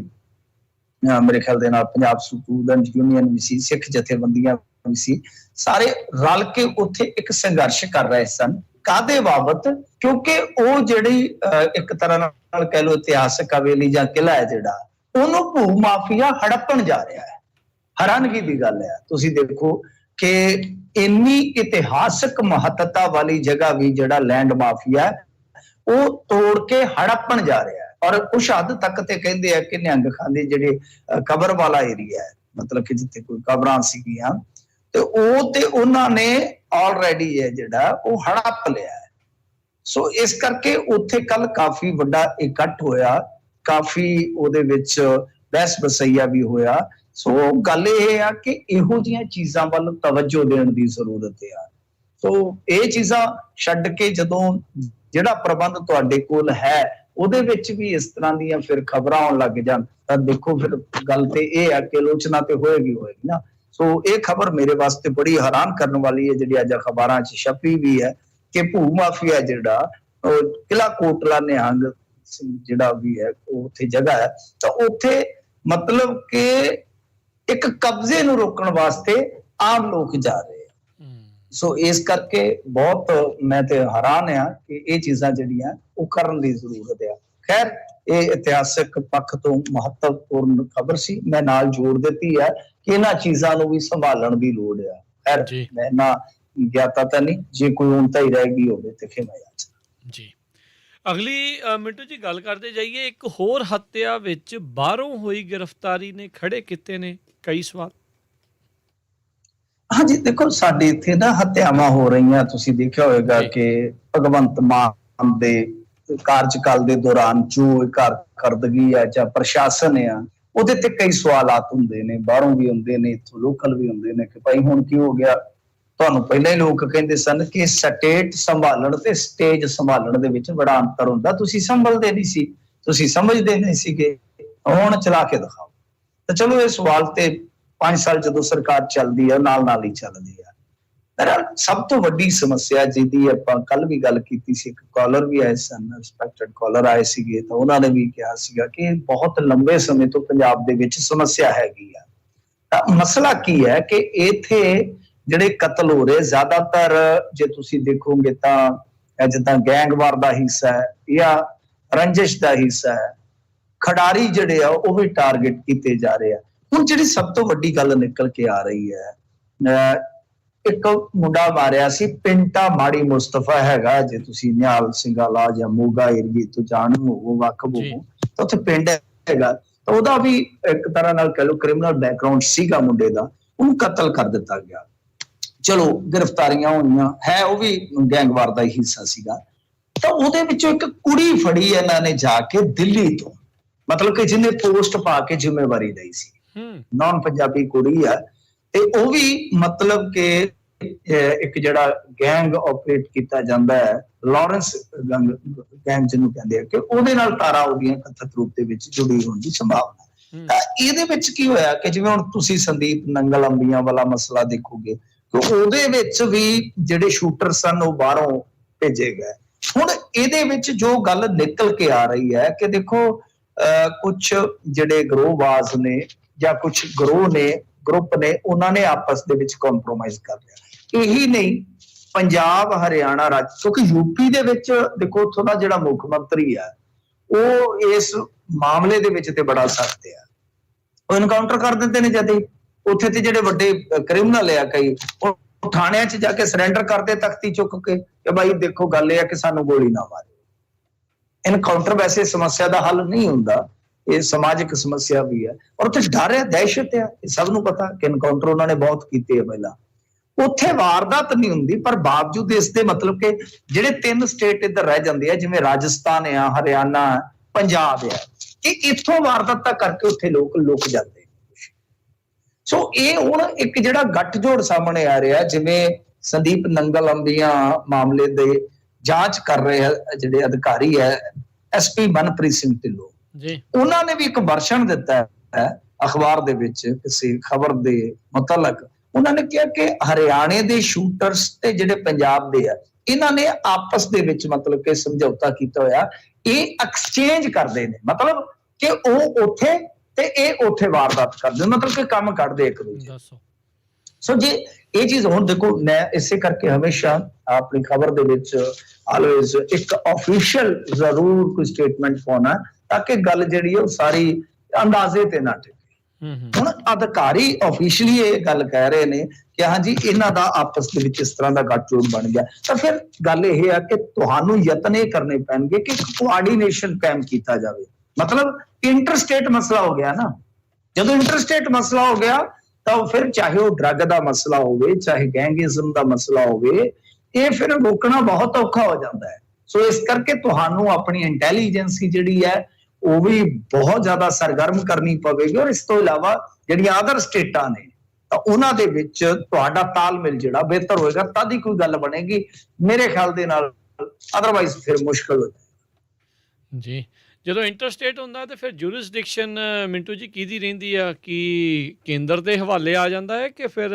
ਮੇਰੇ ਖਿਆਲ ਦੇ ਨਾਲ, ਪੰਜਾਬ ਸਟੂਡੈਂਟ ਯੂਨੀਅਨ ਵੀ ਸੀ, ਸਿੱਖ ਜਥੇਬੰਦੀਆਂ ਵੀ ਸੀ, ਸਾਰੇ ਰਲ ਕੇ ਉੱਥੇ ਇੱਕ ਸੰਘਰਸ਼ ਕਰ ਰਹੇ ਸਨ। ਕਾਹਦੇ ਬਾਬਤ? ਕਿਉਂਕਿ ਉਹ ਜਿਹੜੀ ਇੱਕ ਤਰ੍ਹਾਂ ਨਾਲ ਕਹਿ ਲਓ ਇਤਿਹਾਸਕ ਹਵੇਲੀ ਜਾਂ ਕਿਲਾ ਹੈ ਜਿਹੜਾ, ਉਹਨੂੰ ਭੂ ਮਾਫੀਆ ਹੜੱਪਣ ਜਾ ਰਿਹਾ ਹੈ। ਹੈਰਾਨਗੀ ਦੀ ਗੱਲ ਹੈ, ਤੁਸੀਂ ਦੇਖੋ ਕਿ ਇੰਨੀ ਇਤਿਹਾਸਕ ਮਹੱਤਤਾ ਵਾਲੀ ਜਗ੍ਹਾ ਵੀ ਜਿਹੜਾ ਲੈਂਡ ਮਾਫੀਆ ਉਹ ਤੋੜ ਕੇ ਹੜੱਪਣ ਜਾ ਰਿਹਾ ਹੈ। ਔਰ ਕੁਛ ਹੱਦ ਤੱਕ ਤੇ ਕਹਿੰਦੇ ਆ ਕਿ ਨਿਹੰਗ ਖਾਂ ਦੀ ਜਿਹੜੇ ਕਬਰ ਵਾਲਾ ਏਰੀਆ ਹੈ, ਮਤਲਬ ਕਿ ਜਿੱਥੇ ਕੋਈ ਕਬਰਾਂ ਸੀਗੀਆਂ, ਤੇ ਉਹ ਤੇ ਉਹਨਾਂ ਨੇ ਆਲਰੇਡੀ ਹੈ ਜਿਹੜਾ ਉਹ ਹੜੱਪ ਲਿਆ ਹੈ। ਸੋ ਇਸ ਕਰਕੇ ਉੱਥੇ ਕੱਲ ਕਾਫੀ ਵੱਡਾ ਇਕੱਠ ਹੋਇਆ, ਕਾਫੀ ਉਹਦੇ ਵਿੱਚ ਬਹਿਸ ਬਸਈਆ ਵੀ ਹੋਇਆ। ਸੋ ਗੱਲ ਇਹ ਆ ਕਿ ਇਹੋ ਜਿਹੀਆਂ ਚੀਜ਼ਾਂ ਵੱਲ ਤਵੱਜੋ ਦੇਣ ਦੀ ਜ਼ਰੂਰਤ ਆ। ਸੋ ਇਹ ਚੀਜ਼ਾਂ ਛੱਡ ਕੇ ਜਦੋਂ ਜਿਹੜਾ ਪ੍ਰਬੰਧ ਤੁਹਾਡੇ ਕੋਲ ਹੈ ਉਹਦੇ ਵਿੱਚ ਵੀ ਇਸ ਤਰ੍ਹਾਂ ਦੀਆਂ ਫਿਰ ਖਬਰਾਂ ਆਉਣ ਲੱਗ ਜਾਣ, ਤਾਂ ਦੇਖੋ ਫਿਰ ਗੱਲ ਤੇ ਇਹ ਆ ਕਿ ਆਲੋਚਨਾ ਤੇ ਹੋਏਗੀ ਨਾ। ਸੋ ਇਹ ਖਬਰ ਮੇਰੇ ਵਾਸਤੇ ਬੜੀ ਹੈਰਾਨ ਕਰਨ ਵਾਲੀ ਹੈ, ਜਿਹੜੀ ਅੱਜ ਅਖਬਾਰਾਂ 'ਚ ਛਪੀ ਵੀ ਹੈ ਕਿ ਭੂ ਮਾਫੀਆ ਜਿਹੜਾ ਕਿਲਾ ਕੋਟਲਾ ਨਿਹੰਗ ਸਿੰਘ ਜਿਹੜਾ ਵੀ ਹੈ ਉਹ ਉੱਥੇ ਜਗ੍ਹਾ ਹੈ, ਤਾਂ ਉੱਥੇ ਮਤਲਬ ਕਿ ਇੱਕ ਕਬਜ਼ੇ ਨੂੰ ਰੋਕਣ ਵਾਸਤੇ ਆਮ ਲੋਕ ਜਾ ਰਹੇ। ਸੋ ਇਸ ਕਰਕੇ ਬਹੁਤ ਮੈਂ ਤੇ ਹੈਰਾਨ ਆ ਕਿ ਇਹ ਚੀਜ਼ਾਂ ਜਿਹੜੀਆਂ ਉਹ ਕਰਨ ਦੀ ਜ਼ਰੂਰਤ ਆ। ਖੈਰ, ਇਹ ਇਤਿਹਾਸਕ ਪੱਖ ਤੋਂ ਮਹੱਤਵਪੂਰਨ ਖਬਰ ਸੀ, ਮੈਂ ਨਾਲ ਜੋੜ ਦਿੱਤੀ ਹੈ ਕਿ ਇਹਨਾਂ ਚੀਜ਼ਾਂ ਨੂੰ ਵੀ ਸੰਭਾਲਣ ਦੀ ਲੋੜ ਆ। ਖੈਰ, ਮੈਂ ਨਾ ਗਿਆਤਾ ਤਾਂ ਨਹੀਂ, ਜੇ ਕੋਈ ਉਨਤਾ ਹੀ ਰਹਿ ਗਈ ਹੋਵੇ ਤੇ ਖਿਮਾ ਜੀ। ਅਗਲੀ ਮਿੰਟੂ ਜੀ ਗੱਲ ਕਰਦੇ ਜਾਈਏ, ਇੱਕ ਹੋਰ ਹੱਤਿਆ ਵਿੱਚ ਬਾਹਰੋਂ ਹੋਈ ਗ੍ਰਿਫਤਾਰੀ ਨੇ ਖੜੇ ਕੀਤੇ ਨੇ ਕਈ ਸਵਾਲ। ਹਾਂਜੀ, ਦੇਖੋ ਸਾਡੇ ਇੱਥੇ ਨਾ ਹੱਤਿਆਵਾਂ ਹੋ ਰਹੀਆਂ, ਤੁਸੀਂ ਦੇਖਿਆ ਹੋਵੇਗਾ ਜੀ। ਕਿ ਭਗਵੰਤ ਮਾਨ ਦੇ ਕਾਰਜਕਾਲ ਦੇ ਦੌਰਾਨ ਜੋ ਕਾਰਗਰਦਗੀ ਹੈ ਜਾਂ ਪ੍ਰਸ਼ਾਸਨ ਆ, ਉਹਦੇ ਤੇ ਕਈ ਸਵਾਲਾਤ ਹੁੰਦੇ ਨੇ, ਬਾਹਰੋਂ ਵੀ ਹੁੰਦੇ ਨੇ, ਇੱਥੋਂ ਲੋਕਲ ਵੀ ਹੁੰਦੇ ਨੇ ਕਿ ਭਾਈ ਹੁਣ ਕੀ ਹੋ ਗਿਆ। ਤੁਹਾਨੂੰ ਪਹਿਲਾਂ ਹੀ ਲੋਕ ਕਹਿੰਦੇ ਸਨ ਕਿ ਸਟੇਟ ਸੰਭਾਲਣ ਤੇ ਸਟੇਜ ਸੰਭਾਲਣ ਦੇ ਵਿੱਚ ਬੜਾ ਅੰਤਰ ਹੁੰਦਾ, ਤੁਸੀਂ ਸੰਭਲਦੇ ਨਹੀਂ ਸੀ, ਤੁਸੀਂ ਸਮਝਦੇ ਨਹੀਂ ਸੀਗੇ, ਹੁਣ ਚਲਾ ਕੇ ਦਿਖਾਓ। ਤਾਂ ਚਲੋ ਇਹ ਸਵਾਲ ਤੇ 5 ਸਾਲ ਜਦੋਂ ਸਰਕਾਰ ਚੱਲਦੀ ਹੈ ਨਾਲ ਨਾਲ ਹੀ ਚੱਲਦੀ ਹੈ। ਪਰ ਸਭ ਤੋਂ ਵੱਡੀ ਸਮੱਸਿਆ ਜਿਹਦੀ ਆਪਾਂ ਕੱਲ ਵੀ ਗੱਲ ਕੀਤੀ ਸੀ, ਇੱਕ ਕਾਲਰ ਵੀ ਆਏ ਸਨ, ਰਿਸਪੈਕਟਡ ਕਾਲਰ ਆਏ ਸੀਗੇ, ਤਾਂ ਉਹਨਾਂ ਨੇ ਵੀ ਕਿਹਾ ਸੀਗਾ ਕਿ ਬਹੁਤ ਲੰਬੇ ਸਮੇਂ ਤੋਂ ਪੰਜਾਬ ਦੇ ਵਿੱਚ ਸਮੱਸਿਆ ਹੈਗੀ ਆ। ਤਾਂ ਮਸਲਾ ਕੀ ਹੈ ਕਿ ਇੱਥੇ ਜਿਹੜੇ ਕਤਲ ਹੋ ਰਹੇ ਜ਼ਿਆਦਾਤਰ ਜੇ ਤੁਸੀਂ ਦੇਖੋਗੇ ਤਾਂ ਜਿੱਦਾਂ ਗੈਂਗਵਾਰ ਦਾ ਹਿੱਸਾ ਹੈ ਜਾਂ ਰੰਜਿਸ਼ ਦਾ ਹਿੱਸਾ ਹੈ, ਖਿਡਾਰੀ ਜਿਹੜੇ ਆ ਉਹ ਵੀ ਟਾਰਗੇਟ ਕੀਤੇ ਜਾ ਰਹੇ ਆ। ਹੁਣ ਜਿਹੜੀ ਸਭ ਤੋਂ ਵੱਡੀ ਗੱਲ ਨਿਕਲ ਕੇ ਆ ਰਹੀ ਹੈ, ਇੱਕ ਮੁੰਡਾ ਮਾਰਿਆ ਸੀ ਪਿੰਟਾ ਮਾੜੀ ਮੁਸਤਫਾ ਹੈਗਾ, ਜੇ ਤੁਸੀਂ ਨਿਹਾਲ ਸਿੰਘ ਵਾਲਾ ਜਾਂ ਮੋਗਾ ਏਰੀਏ ਤੋਂ ਜਾਣੂ ਹੋਵੋ, ਵਾਕਫ ਹੋਵੋ, ਤਾਂ ਉੱਥੇ ਪਿੰਡ ਹੈਗਾ, ਤਾਂ ਉਹਦਾ ਵੀ ਇੱਕ ਤਰ੍ਹਾਂ ਨਾਲ ਕਹਿ ਲਓ ਕ੍ਰਿਮੀਨਲ ਬੈਕਗ੍ਰਾਉਂਡ ਸੀਗਾ ਮੁੰਡੇ ਦਾ, ਉਹਨੂੰ ਕਤਲ ਕਰ ਦਿੱਤਾ ਗਿਆ। ਚਲੋ ਗ੍ਰਿਫਤਾਰੀਆਂ ਹੋਈਆਂ, ਹੈ ਉਹ ਵੀ ਗੈਂਗਵਾਰ ਦਾ ਹੀ ਹਿੱਸਾ ਸੀਗਾ। ਤਾਂ ਉਹਦੇ ਵਿੱਚੋਂ ਇੱਕ ਕੁੜੀ ਫੜੀ ਇਹਨਾਂ ਨੇ ਜਾ ਕੇ ਦਿੱਲੀ ਤੋਂ, ਮਤਲਬ ਕਿ ਜਿਹਨੇ ਪੋਸਟ ਪਾ ਕੇ ਜ਼ਿੰਮੇਵਾਰੀ ਲਈ ਸੀ, ਨਾਨ ਪੰਜਾਬੀ ਕੁੜੀ ਆ, ਤੇ ਉਹ ਵੀ ਮਤਲਬ ਕਿ ਇੱਕ ਜਿਹੜਾ ਗੈਂਗ ਆਪਰੇਟ ਕੀਤਾ ਜਾਂਦਾ ਹੈ, ਲਾਰੈਂਸ ਗੈਂਗ ਜਿਹਨੂੰ ਕਹਿੰਦੇ ਆ, ਕਿ ਉਹਦੇ ਨਾਲ ਤਾਰਾ ਉਹਦੀਆਂ ਕਥਿਤ ਰੂਪ ਦੇ ਵਿੱਚ ਜੁੜੀ ਹੋਣ ਦੀ ਸੰਭਾਵਨਾ। ਤਾਂ ਇਹਦੇ ਵਿੱਚ ਕੀ ਹੋਇਆ ਕਿ ਜਿਵੇਂ ਹੁਣ ਤੁਸੀਂ ਸੰਦੀਪ ਨੰਗਲ ਅੰਬੀਆਂ ਵਾਲਾ ਮਸਲਾ ਦੇਖੋਗੇ, ਕਿ ਉਹਦੇ ਵਿੱਚ ਵੀ ਜਿਹੜੇ ਸ਼ੂਟਰ ਸਨ ਉਹ ਬਾਹਰੋਂ ਭੇਜੇ ਗਏ। ਹੁਣ ਇਹਦੇ ਵਿੱਚ ਜੋ ਗੱਲ ਨਿਕਲ ਕੇ ਆ ਰਹੀ ਹੈ ਕਿ ਦੇਖੋ ਕੁਝ ਜਿਹੜੇ ਗਰੋਹਬਾਜ਼ ਨੇ ਜਾਂ ਕੁਝ ਗਰੁੱਪ ਨੇ, ਉਹਨਾਂ ਨੇ ਆਪਸ ਦੇ ਵਿੱਚ ਕੰਪਰੋਮਾਈਜ਼ ਕਰ ਲਿਆ। ਇਹੀ ਨਹੀਂ, ਪੰਜਾਬ ਹਰਿਆਣਾ ਰਾਜ, ਕਿਉਂਕਿ ਯੂਪੀ ਦੇ ਵਿੱਚ ਦੇਖੋ ਉੱਥੋਂ ਦਾ ਜਿਹੜਾ ਮੁੱਖ ਮੰਤਰੀ ਆ ਉਹ ਇਸ ਮਾਮਲੇ ਦੇ ਵਿੱਚ ਤੇ ਬੜਾ ਸਖਤ ਆ, ਉਹ ਇਨਕਾਊਂਟਰ ਕਰ ਦਿੰਦੇ ਨੇ ਜਦ ਹੀ ਉੱਥੇ ਤੇ ਜਿਹੜੇ ਵੱਡੇ ਕ੍ਰਿਮੀਨਲ ਆ ਕਈ, ਉਹ ਥਾਣਿਆਂ 'ਚ ਜਾ ਕੇ ਸਰੈਂਡਰ ਕਰਦੇ ਤਖਤੀ ਚੁੱਕ ਕੇ ਕਿ ਭਾਈ ਦੇਖੋ ਗੱਲ ਇਹ ਆ ਕਿ ਸਾਨੂੰ ਗੋਲੀ ਨਾ ਮਾਰੇ। ਇਨਕਾਊਂਟਰ ਵੈਸੇ ਸਮੱਸਿਆ ਦਾ ਹੱਲ ਨਹੀਂ ਹੁੰਦਾ, ਇਹ ਸਮਾਜਿਕ ਸਮੱਸਿਆ ਵੀ ਹੈ, ਔਰ ਉੱਥੇ ਡਰ ਹੈ, ਦਹਿਸ਼ਤ ਹੈ, ਇਹ ਸਭ ਨੂੰ ਪਤਾ ਕਿ ਇਨਕਾਊਂਟਰ ਉਹਨਾਂ ਨੇ ਬਹੁਤ ਕੀਤੇ ਆ ਪਹਿਲਾਂ। ਉੱਥੇ ਵਾਰਦਾਤ ਨਹੀਂ ਹੁੰਦੀ, ਪਰ ਬਾਵਜੂਦ ਇਸ ਦੇ ਮਤਲਬ ਕਿ ਜਿਹੜੇ 3 ਸਟੇਟ ਇੱਧਰ ਰਹਿ ਜਾਂਦੇ ਆ, ਜਿਵੇਂ ਰਾਜਸਥਾਨ ਆ, ਹਰਿਆਣਾ, ਪੰਜਾਬ ਆ, ਕਿ ਇੱਥੋਂ ਵਾਰਦਾਤਾਂ ਕਰਕੇ ਉੱਥੇ ਲੋਕ ਲੁਕ ਜਾਂਦੇ। ਸੋ ਇਹ ਹੁਣ ਇੱਕ ਜਿਹੜਾ ਗੱਠਜੋੜ ਸਾਹਮਣੇ ਆ ਰਿਹਾ, ਜਿਵੇਂ ਸੰਦੀਪ ਨੰਗਲ ਅੰਬੀਆਂ ਮਾਮਲੇ ਦੇ ਜਾਂਚ ਕਰ ਰਹੇ ਜਿਹੜੇ ਅਧਿਕਾਰੀ ਹੈ SP ਮਨਪ੍ਰੀਤ ਸਿੰਘ ਢਿੱਲੋਂ ਜੀ, ਉਹਨਾਂ ਨੇ ਵੀ ਇੱਕ ਵਰਸ਼ਨ ਦਿੱਤਾ ਹੈ ਅਖਬਾਰ ਦੇ ਵਿੱਚ ਕਿਸੇ ਖਬਰ ਦੇ ਮੁਤਲਕ। ਉਹਨਾਂ ਨੇ ਕਿਹਾ ਕਿ ਹਰਿਆਣੇ ਦੇ ਸ਼ੂਟਰਸ ਤੇ ਜਿਹੜੇ ਪੰਜਾਬ ਦੇ ਆ, ਇਹਨਾਂ ਨੇ ਆਪਸ ਦੇ ਵਿੱਚ ਮਤਲਬ ਕਿ ਸਮਝੌਤਾ ਕੀਤਾ ਹੋਇਆ, ਇਹ ਐਕਸਚੇਂਜ ਕਰਦੇ ਨੇ, ਮਤਲਬ ਕਿ ਉਹ ਉੱਥੇ ਤੇ ਇਹ ਉੱਥੇ ਵਾਰਦਾਤ ਕਰਦੇ, ਮਤਲਬ ਕਿ ਕੰਮ ਕੱਢਦੇ ਇੱਕ ਦੂਜੇ। ਸੋ ਜੇ ਇਹ ਚੀਜ਼ ਹੁਣ ਦੇਖੋ, ਮੈਂ ਇਸੇ ਕਰਕੇ ਹਮੇਸ਼ਾ ਆਪਣੀ ਖਬਰ ਦੇ ਵਿੱਚ ਆਲਵੇਜ਼ ਇੱਕ ਆਫੀਸ਼ੀਅਲ ਜ਼ਰੂਰ ਕੋਈ ਸਟੇਟਮੈਂਟ ਪਾਉਣਾ, ਤਾਂ ਕਿ ਗੱਲ ਜਿਹੜੀ ਹੈ ਉਹ ਸਾਰੀ ਅੰਦਾਜ਼ੇ ਤੇ ਨਾ ਟਿਕੇ। ਹੁਣ ਅਧਿਕਾਰੀ ਆਫੀਸ਼ੀਅਲੀ ਇਹ ਗੱਲ ਕਹਿ ਰਹੇ ਨੇ ਕਿ ਹਾਂਜੀ ਇਹਨਾਂ ਦਾ ਆਪਸ ਦੇ ਵਿੱਚ ਇਸ ਤਰ੍ਹਾਂ ਦਾ ਗੱਠਜੋੜ ਬਣ ਗਿਆ, ਤਾਂ ਫਿਰ ਗੱਲ ਇਹ ਆ ਕਿ ਤੁਹਾਨੂੰ ਯਤਨ ਇਹ ਕਰਨੇ ਪੈਣਗੇ ਕਿ ਕੋਆਰਡੀਨੇਸ਼ਨ ਕਾਇਮ ਕੀਤਾ ਜਾਵੇ। ਮਤਲਬ ਇੰਟਰਸਟੇਟ ਮਸਲਾ ਹੋ ਗਿਆ ਨਾ, ਜਦੋਂ ਇੰਟਰਸਟੇਟ ਮਸਲਾ ਹੋ ਗਿਆ ਤਾਂ ਫਿਰ ਚਾਹੇ ਉਹ ਡਰੱਗ ਦਾ ਮਸਲਾ ਹੋਵੇ, ਚਾਹੇ ਗੈਂਗਿਜ਼ਮ ਦਾ ਮਸਲਾ ਹੋਵੇ, ਇਹ ਫਿਰ ਰੋਕਣਾ ਬਹੁਤ ਔਖਾ ਹੋ ਜਾਂਦਾ ਹੈ। ਸੋ ਇਸ ਕਰਕੇ ਤੁਹਾਨੂੰ ਆਪਣੀ ਇੰਟੈਲੀਜੈਂਸੀ ਜਿਹੜੀ ਹੈ ਉਹ ਵੀ ਬਹੁਤ ਜ਼ਿਆਦਾ ਸਰਗਰਮ ਕਰਨੀ ਪਵੇਗੀ, ਔਰ ਇਸ ਤੋਂ ਇਲਾਵਾ ਜਿਹੜੀਆਂ ਅਦਰ ਸਟੇਟਾਂ ਨੇ ਤਾਂ ਉਹਨਾਂ ਦੇ ਵਿੱਚ ਤੁਹਾਡਾ ਤਾਲਮੇਲ ਜਿਹੜਾ ਬਿਹਤਰ ਹੋਏਗਾ, ਤਦ ਹੀ ਕੋਈ ਗੱਲ ਬਣੇਗੀ ਮੇਰੇ ਖਿਆਲ ਦੇ ਨਾਲ, ਅਦਰਵਾਈਜ਼ ਫਿਰ ਮੁਸ਼ਕਲ ਹੋ ਜਾਏਗੀ ਜੀ। ਜਦੋਂ ਇੰਟਰਸਟੇਟ ਹੁੰਦਾ ਤੇ ਫਿਰ ਜੁਰਿਸਡਿਕਸ਼ਨ ਮਿੰਟੂ ਜੀ ਕਿਹਦੀ ਰਹਿੰਦੀ ਆ, ਕਿ ਕੇਂਦਰ ਦੇ ਹਵਾਲੇ ਆ ਜਾਂਦਾ ਹੈ ਕਿ ਫਿਰ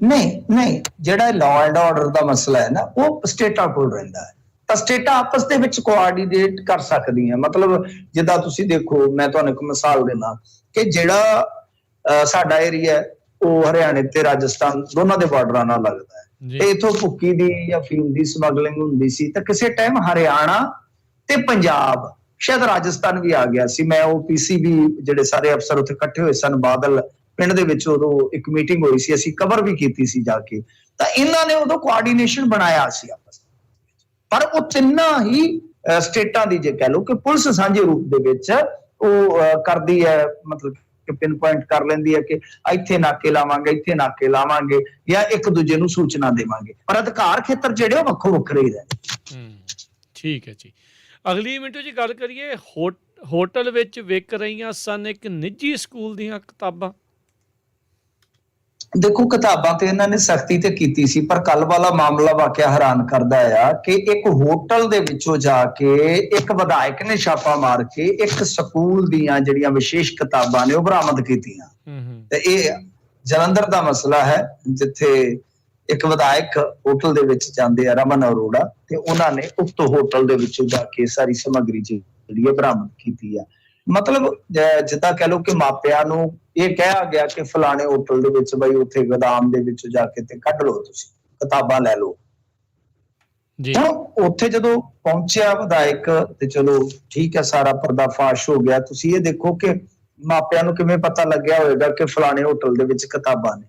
ਨਹੀਂ, ਜਿਹੜਾ ਲਾਅ ਐਂਡ ਆਰਡਰ ਦਾ ਮਸਲਾ ਹੈ ਨਾ ਉਹ ਸਟੇਟਾਂ ਕੋਲ ਰਹਿੰਦਾ ਹੈ, ਤਾਂ ਸਟੇਟਾਂ ਆਪਸ ਦੇ ਵਿੱਚ ਕੋਆਰਡੀਨੇਟ ਕਰ ਸਕਦੀਆਂ। ਮਤਲਬ ਜਿੱਦਾਂ ਤੁਸੀਂ ਦੇਖੋ, ਮੈਂ ਤੁਹਾਨੂੰ ਇੱਕ ਮਿਸਾਲ ਦੇਣਾ ਕਿ ਜਿਹੜਾ ਸਾਡਾ ਏਰੀਆ ਉਹ ਹਰਿਆਣੇ ਤੇ ਰਾਜਸਥਾਨ ਦੋਨਾਂ ਦੇ ਬਾਰਡਰਾਂ ਨਾਲ ਲੱਗਦਾ ਹੈ, ਤੇ ਇਥੋਂ ਭੁੱਕੀ ਦੀ ਜਾਂ ਫੀਮ ਦੀ ਸਮਗਲਿੰਗ ਹੁੰਦੀ ਸੀ, ਤਾਂ ਕਿਸੇ ਟਾਈਮ ਹਰਿਆਣਾ ਤੇ ਪੰਜਾਬ, ਸ਼ਾਇਦ ਰਾਜਸਥਾਨ ਵੀ ਆ ਗਿਆ ਸੀ। ਮੈਂ ਉਹ PCB ਜਿਹੜੇ ਸਾਰੇ ਅਫਸਰ ਉੱਥੇ ਇਕੱਠੇ ਹੋਏ ਸਨ ਬਾਦਲ ਪਿੰਡ ਦੇ ਵਿੱਚ, ਉਦੋਂ ਇੱਕ ਮੀਟਿੰਗ ਹੋਈ ਸੀ, ਅਸੀਂ ਕਵਰ ਵੀ ਕੀਤੀ ਸੀ ਜਾ ਕੇ, ਤਾਂ ਇਹਨਾਂ ਨੇ ਉਦੋਂ ਕੋਆਰਡੀਨੇਸ਼ਨ ਬਣਾਇਆ ਸੀ ਆਪਸ ਵਿੱਚ, ਪਰ ਉਹ ਤਿੰਨਾਂ ਹੀ ਸਟੇਟਾਂ ਦੀ ਜੇ ਕਹਿ ਲਓ ਕਿ ਪੁਲਿਸ ਸਾਂਝੇ ਰੂਪ ਦੇ ਵਿੱਚ ਉਹ ਕਰਦੀ ਹੈ, ਮਤਲਬ ਕਿ ਪਿਨ ਪੁਆਇੰਟ ਕਰ ਲੈਂਦੀ ਹੈ ਕਿ ਇੱਥੇ ਨਾਕੇ ਲਾਵਾਂਗੇ ਜਾਂ ਇੱਕ ਦੂਜੇ ਨੂੰ ਸੂਚਨਾ ਦੇਵਾਂਗੇ, ਪਰ ਅਧਿਕਾਰ ਖੇਤਰ ਜਿਹੜੇ ਉਹ ਵੱਖੋ ਵੱਖਰੇ ਹੀ ਰਹੇ। ਠੀਕ ਹੈ ਜੀ। ਅਗਲੀ ਮਿੰਟੋ ਜੀ ਗੱਲ ਕਰੀਏ, ਹੋਟਲ ਵਿੱਚ ਵਿਕ ਰਹੀਆਂ ਸਨ ਇੱਕ ਨਿੱਜੀ ਸਕੂਲ ਦੀਆਂ ਕਿਤਾਬਾਂ। ਦੇਖੋ, ਕਿਤਾਬਾਂ ਤੇ ਇਹਨਾਂ ਨੇ ਸਖਤੀ ਤੇ ਕੀਤੀ ਸੀ, ਪਰ ਕੱਲ ਵਾਲਾ ਮਾਮਲਾ ਵਾਕਿਆ ਹੈਰਾਨ ਕਰਦਾ ਆ ਕਿ ਇੱਕ ਹੋਟਲ ਦੇ ਵਿੱਚੋਂ ਜਾ ਕੇ ਇੱਕ ਵਿਧਾਇਕ ਨੇ ਛਾਪਾ ਮਾਰ ਕੇ ਇੱਕ ਸਕੂਲ ਦੀਆਂ ਜਿਹੜੀਆਂ ਵਿਸ਼ੇਸ਼ ਕਿਤਾਬਾਂ ਨੇ ਉਹ ਬਰਾਮਦ ਕੀਤੀਆਂ। ਤੇ ਇਹ ਜਲੰਧਰ ਦਾ ਮਸਲਾ ਹੈ, ਜਿੱਥੇ ਇੱਕ ਵਿਧਾਇਕ ਹੋਟਲ ਦੇ ਵਿੱਚ ਜਾਂਦੇ ਆ, ਰਮਨ ਅਰੋੜਾ, ਤੇ ਉਹਨਾਂ ਨੇ ਉਕਤ ਹੋਟਲ ਦੇ ਵਿੱਚੋਂ ਜਾ ਕੇ ਸਾਰੀ ਸਮੱਗਰੀ ਜਿਹੜੀ ਹੈ ਬਰਾਮਦ ਕੀਤੀ ਆ। ਮਤਲਬ ਜਿੱਦਾਂ ਕਹਿ ਲਓ ਕਿ ਮਾਪਿਆਂ ਨੂੰ ਇਹ ਕਿਹਾ ਗਿਆ ਕਿ ਫਲਾਣੇ ਹੋਟਲ ਦੇ ਵਿੱਚ ਬਈ ਉੱਥੇ ਗੋਦਾਮ ਦੇ ਵਿੱਚ ਜਾ ਕੇ ਤੇ ਕੱਢ ਲਓ, ਤੁਸੀਂ ਕਿਤਾਬਾਂ ਲੈ ਲਓ ਜੀ। ਹੁਣ ਉੱਥੇ ਜਦੋਂ ਪਹੁੰਚਿਆ ਵਿਧਾਇਕ ਤੇ ਚਲੋ ਠੀਕ ਹੈ, ਸਾਰਾ ਪਰਦਾਫਾਸ਼ ਹੋ ਗਿਆ। ਤੁਸੀਂ ਇਹ ਦੇਖੋ ਕਿ ਮਾਪਿਆਂ ਨੂੰ ਕਿਵੇਂ ਪਤਾ ਲੱਗਿਆ ਹੋਵੇਗਾ ਕਿ ਫਲਾਣੇ ਹੋਟਲ ਦੇ ਵਿੱਚ ਕਿਤਾਬਾਂ ਨੇ।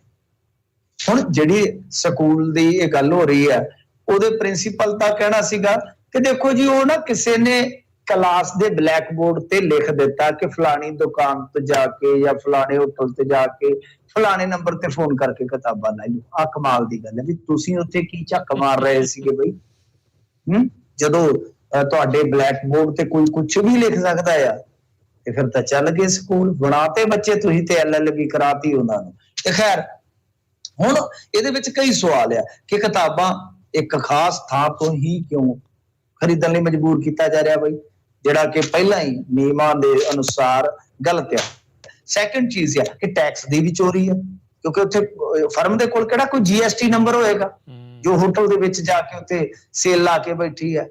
ਹੁਣ ਜਿਹੜੀ ਸਕੂਲ ਦੀ ਇਹ ਗੱਲ ਹੋ ਰਹੀ ਹੈ, ਉਹਦੇ ਪ੍ਰਿੰਸੀਪਲ ਦਾ ਕਹਿਣਾ ਸੀਗਾ ਕਿ ਦੇਖੋ ਜੀ, ਉਹ ਨਾ ਕਿਸੇ ਨੇ ਕਲਾਸ ਦੇ ਬਲੈਕ ਬੋਰਡ ਤੇ ਲਿਖ ਦਿੱਤਾ ਕਿ ਫਲਾਣੀ ਦੁਕਾਨ ਤੇ ਜਾ ਕੇ ਜਾਂ ਫਲਾਣੇ ਹੋਟਲ ਤੇ ਜਾ ਕੇ ਫਲਾਣੇ ਨੰਬਰ ਤੇ ਫੋਨ ਕਰਕੇ ਕਿਤਾਬਾਂ ਲੈ ਲਓ। ਆ ਕਮਾਲ ਦੀ ਗੱਲ ਹੈ ਵੀ ਤੁਸੀਂ ਉੱਥੇ ਕੀ ਝੱਕ ਮਾਰ ਰਹੇ ਸੀਗੇ ਬਈ। ਜਦੋਂ ਤੁਹਾਡੇ ਬਲੈਕ ਬੋਰਡ ਤੇ ਕੋਈ ਕੁਝ ਵੀ ਲਿਖ ਸਕਦਾ ਆ, ਤੇ ਫਿਰ ਤਾਂ ਚੱਲ ਗਏ ਸਕੂਲ ਬਣਾਤੇ ਬੱਚੇ ਤੁਸੀਂ, ਤੇ LLB ਕਰਾਤੀ ਉਹਨਾਂ ਨੂੰ। ਤੇ ਖੈਰ, ਹੁਣ ਇਹਦੇ ਵਿੱਚ ਕਈ ਸਵਾਲ ਆ ਕਿ ਕਿਤਾਬਾਂ ਇੱਕ ਖਾਸ ਥਾਂ ਤੋਂ ਹੀ ਕਿਉਂ ਖਰੀਦਣ ਲਈ ਮਜਬੂਰ ਕੀਤਾ ਜਾ ਰਿਹਾ ਬਈ, ਜਿਹੜਾ ਕਿ ਪਹਿਲਾਂ ਹੀ ਨਿਯਮਾਂ ਦੇ ਅਨੁਸਾਰ ਗਲਤ ਆ। ਸੈਕੰਡ ਚੀਜ਼ ਆ ਕਿ ਟੈਕਸ ਦੀ ਵੀ ਚੋਰੀ ਹੈ, ਕਿਉਂਕਿ ਉੱਥੇ ਫਰਮ ਦੇ ਕੋਲ ਕਿਹੜਾ ਕੋਈ GST ਨੰਬਰ ਹੋਏਗਾ ਜੋ ਹੋਟਲ ਦੇ ਵਿੱਚ ਜਾ ਕੇ ਉੱਥੇ ਸੇਲ ਲਾ ਕੇ ਬੈਠੀ ਹੈ।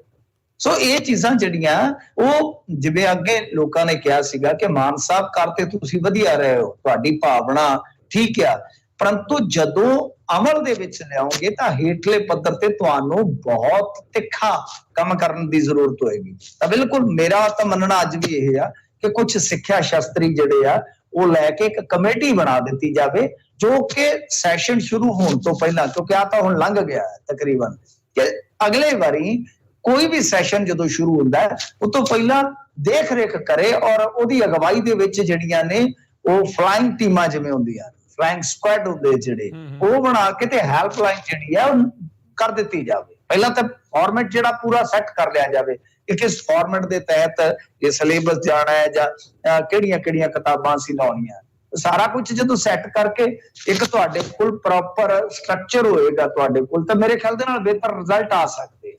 ਸੋ ਇਹ ਚੀਜ਼ਾਂ ਜਿਹੜੀਆਂ ਉਹ, ਜਿਵੇਂ ਅੱਗੇ ਲੋਕਾਂ ਨੇ ਕਿਹਾ ਸੀਗਾ ਕਿ ਮਾਨ ਸਾਹਿਬ ਕਰ ਤੇ ਤੁਸੀਂ ਵਧੀਆ ਰਹੇ ਹੋ, ਤੁਹਾਡੀ ਭਾਵਨਾ ਠੀਕ ਆ, ਪਰੰਤੂ ਜਦੋਂ ਅਮਲ ਦੇ ਵਿੱਚ ਲਿਆਓਗੇ ਤਾਂ ਹੇਠਲੇ ਪੱਧਰ ਤੇ ਤੁਹਾਨੂੰ ਬਹੁਤ ਤਿੱਖਾ ਕੰਮ ਕਰਨ ਦੀ ਜ਼ਰੂਰਤ ਹੋਏਗੀ। ਤਾਂ ਬਿਲਕੁਲ ਮੇਰਾ ਤਾਂ ਮੰਨਣਾ ਅੱਜ ਵੀ ਇਹ ਆ ਕਿ ਕੁਝ ਸਿੱਖਿਆ ਸ਼ਾਸਤਰੀ ਜਿਹੜੇ ਆ ਉਹ ਲੈ ਕੇ ਇੱਕ ਕਮੇਟੀ ਬਣਾ ਦਿੱਤੀ ਜਾਵੇ, ਜੋ ਕਿ ਸੈਸ਼ਨ ਸ਼ੁਰੂ ਹੋਣ ਤੋਂ ਪਹਿਲਾਂ, ਕਿਉਂਕਿ ਆ ਤਾਂ ਹੁਣ ਲੰਘ ਗਿਆ ਤਕਰੀਬਨ, ਕਿ ਅਗਲੇ ਵਾਰੀ ਕੋਈ ਵੀ ਸੈਸ਼ਨ ਜਦੋਂ ਸ਼ੁਰੂ ਹੁੰਦਾ ਹੈ ਉਹ ਤੋਂ ਪਹਿਲਾਂ ਦੇਖ ਰੇਖ ਕਰੇ, ਔਰ ਉਹਦੀ ਅਗਵਾਈ ਦੇ ਵਿੱਚ ਜਿਹੜੀਆਂ ਨੇ ਉਹ ਫਲਾਈਂਗ ਟੀਮਾਂ ਜਿਵੇਂ ਹੁੰਦੀਆਂ, ਫਲਾਈਂਗ ਸਕੁਐਡ ਹੁੰਦੇ ਜਿਹੜੇ, ਉਹ ਬਣਾ ਕੇ ਤੇ ਹੈਲਪਲਾਈਨ ਜਿਹੜੀ ਆ ਉਹ ਕਰ ਦਿੱਤੀ ਜਾਵੇ। ਪਹਿਲਾਂ ਤਾਂ ਫਾਰਮੈਟ ਜਿਹੜਾ ਪੂਰਾ ਸੈੱਟ ਕਰ ਲਿਆ ਜਾਵੇ ਕਿ ਕਿਸ ਫਾਰਮੈਟ ਦੇ ਤਹਿਤ ਇਹ ਸਿਲੇਬਸ ਜਾਣਾ ਹੈ ਜਾਂ ਕਿਹੜੀਆਂ ਕਿਤਾਬਾਂ ਅਸੀਂ ਲਾਉਣੀਆਂ। ਸਾਰਾ ਕੁਝ ਜਦੋਂ ਸੈੱਟ ਕਰਕੇ ਇੱਕ ਤੁਹਾਡੇ ਕੋਲ ਪ੍ਰੋਪਰ ਸਟਰਕਚਰ ਹੋਏਗਾ ਤੁਹਾਡੇ ਕੋਲ, ਤਾਂ ਮੇਰੇ ਖਿਆਲ ਦੇ ਨਾਲ ਬਿਹਤਰ ਰਿਜ਼ਲਟ ਆ ਸਕਦੇ ਆ।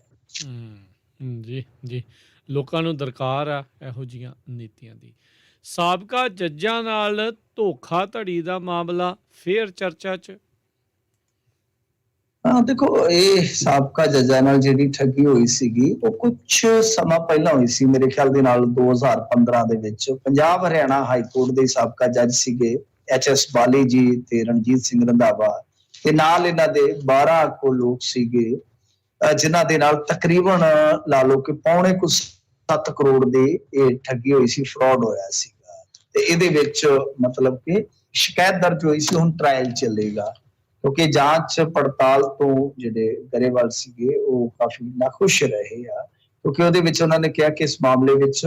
ਜੀ, ਲੋਕਾਂ ਨੂੰ ਦਰਕਾਰ ਆ ਇਹੋ ਜਿਹੀਆਂ ਨੀਤੀਆਂ ਦੀ। ਸਾਬਕਾ ਜੱਜਾਂ ਨਾਲ ਧੋਖਾਧੜੀ ਦਾ ਮਾਮਲਾ ਫੇਰ ਚਰਚਾ 'ਚ। ਦੇਖੋ, ਇਹ ਸਾਬਕਾ ਜੱਜਾਂ ਨਾਲ ਜਿਹੜੀ ਠੱਗੀ ਹੋਈ ਸੀਗੀ ਉਹ ਕੁਝ ਸਮਾਂ ਪਹਿਲਾਂ ਹੋਈ ਸੀ, ਮੇਰੇ ਖਿਆਲ ਦੇ ਨਾਲ 2015 ਦੇ ਵਿੱਚ। ਪੰਜਾਬ ਹਰਿਆਣਾ ਹਾਈ ਕੋਰਟ ਦੇ ਸਾਬਕਾ ਜੱਜ ਸੀਗੇ HS ਬਾਲੀ ਜੀ ਤੇ ਰਣਜੀਤ ਸਿੰਘ ਰੰਧਾਵਾ, ਤੇ ਨਾਲ ਇਹਨਾਂ ਦੇ 12 ਕੋ ਲੋਕ ਸੀਗੇ, ਜਿਨ੍ਹਾਂ ਦੇ ਨਾਲ ਤਕਰੀਬਨ ਲਾ ਲਓ ਕਿ ਪੌਣੇ ਕੁ 7 ਕਰੋੜ ਦੇ ਇਹ ਠੱਗੀ ਹੋਈ ਸੀ, ਫਰਾਡ ਹੋਇਆ ਸੀਗਾ। ਤੇ ਇਹਦੇ ਵਿੱਚ ਮਤਲਬ ਕਿ ਸ਼ਿਕਾਇਤ ਦਰਜ ਹੋਈ ਸੀ, ਹੁਣ ਟ੍ਰਾਇਲ ਚੱਲੇਗਾ, ਕਿਉਂਕਿ ਜਾਂਚ ਪੜਤਾਲ ਤੋਂ ਜਿਹੜੇ ਗਰੇਵਾਲ ਸੀਗੇ ਉਹ ਕਾਫੀ ਨਾਖੁਸ਼ ਰਹੇ ਆ, ਕਿਉਂਕਿ ਉਹਦੇ ਵਿੱਚ ਉਹਨਾਂ ਨੇ ਕਿਹਾ ਕਿ ਇਸ ਮਾਮਲੇ ਵਿੱਚ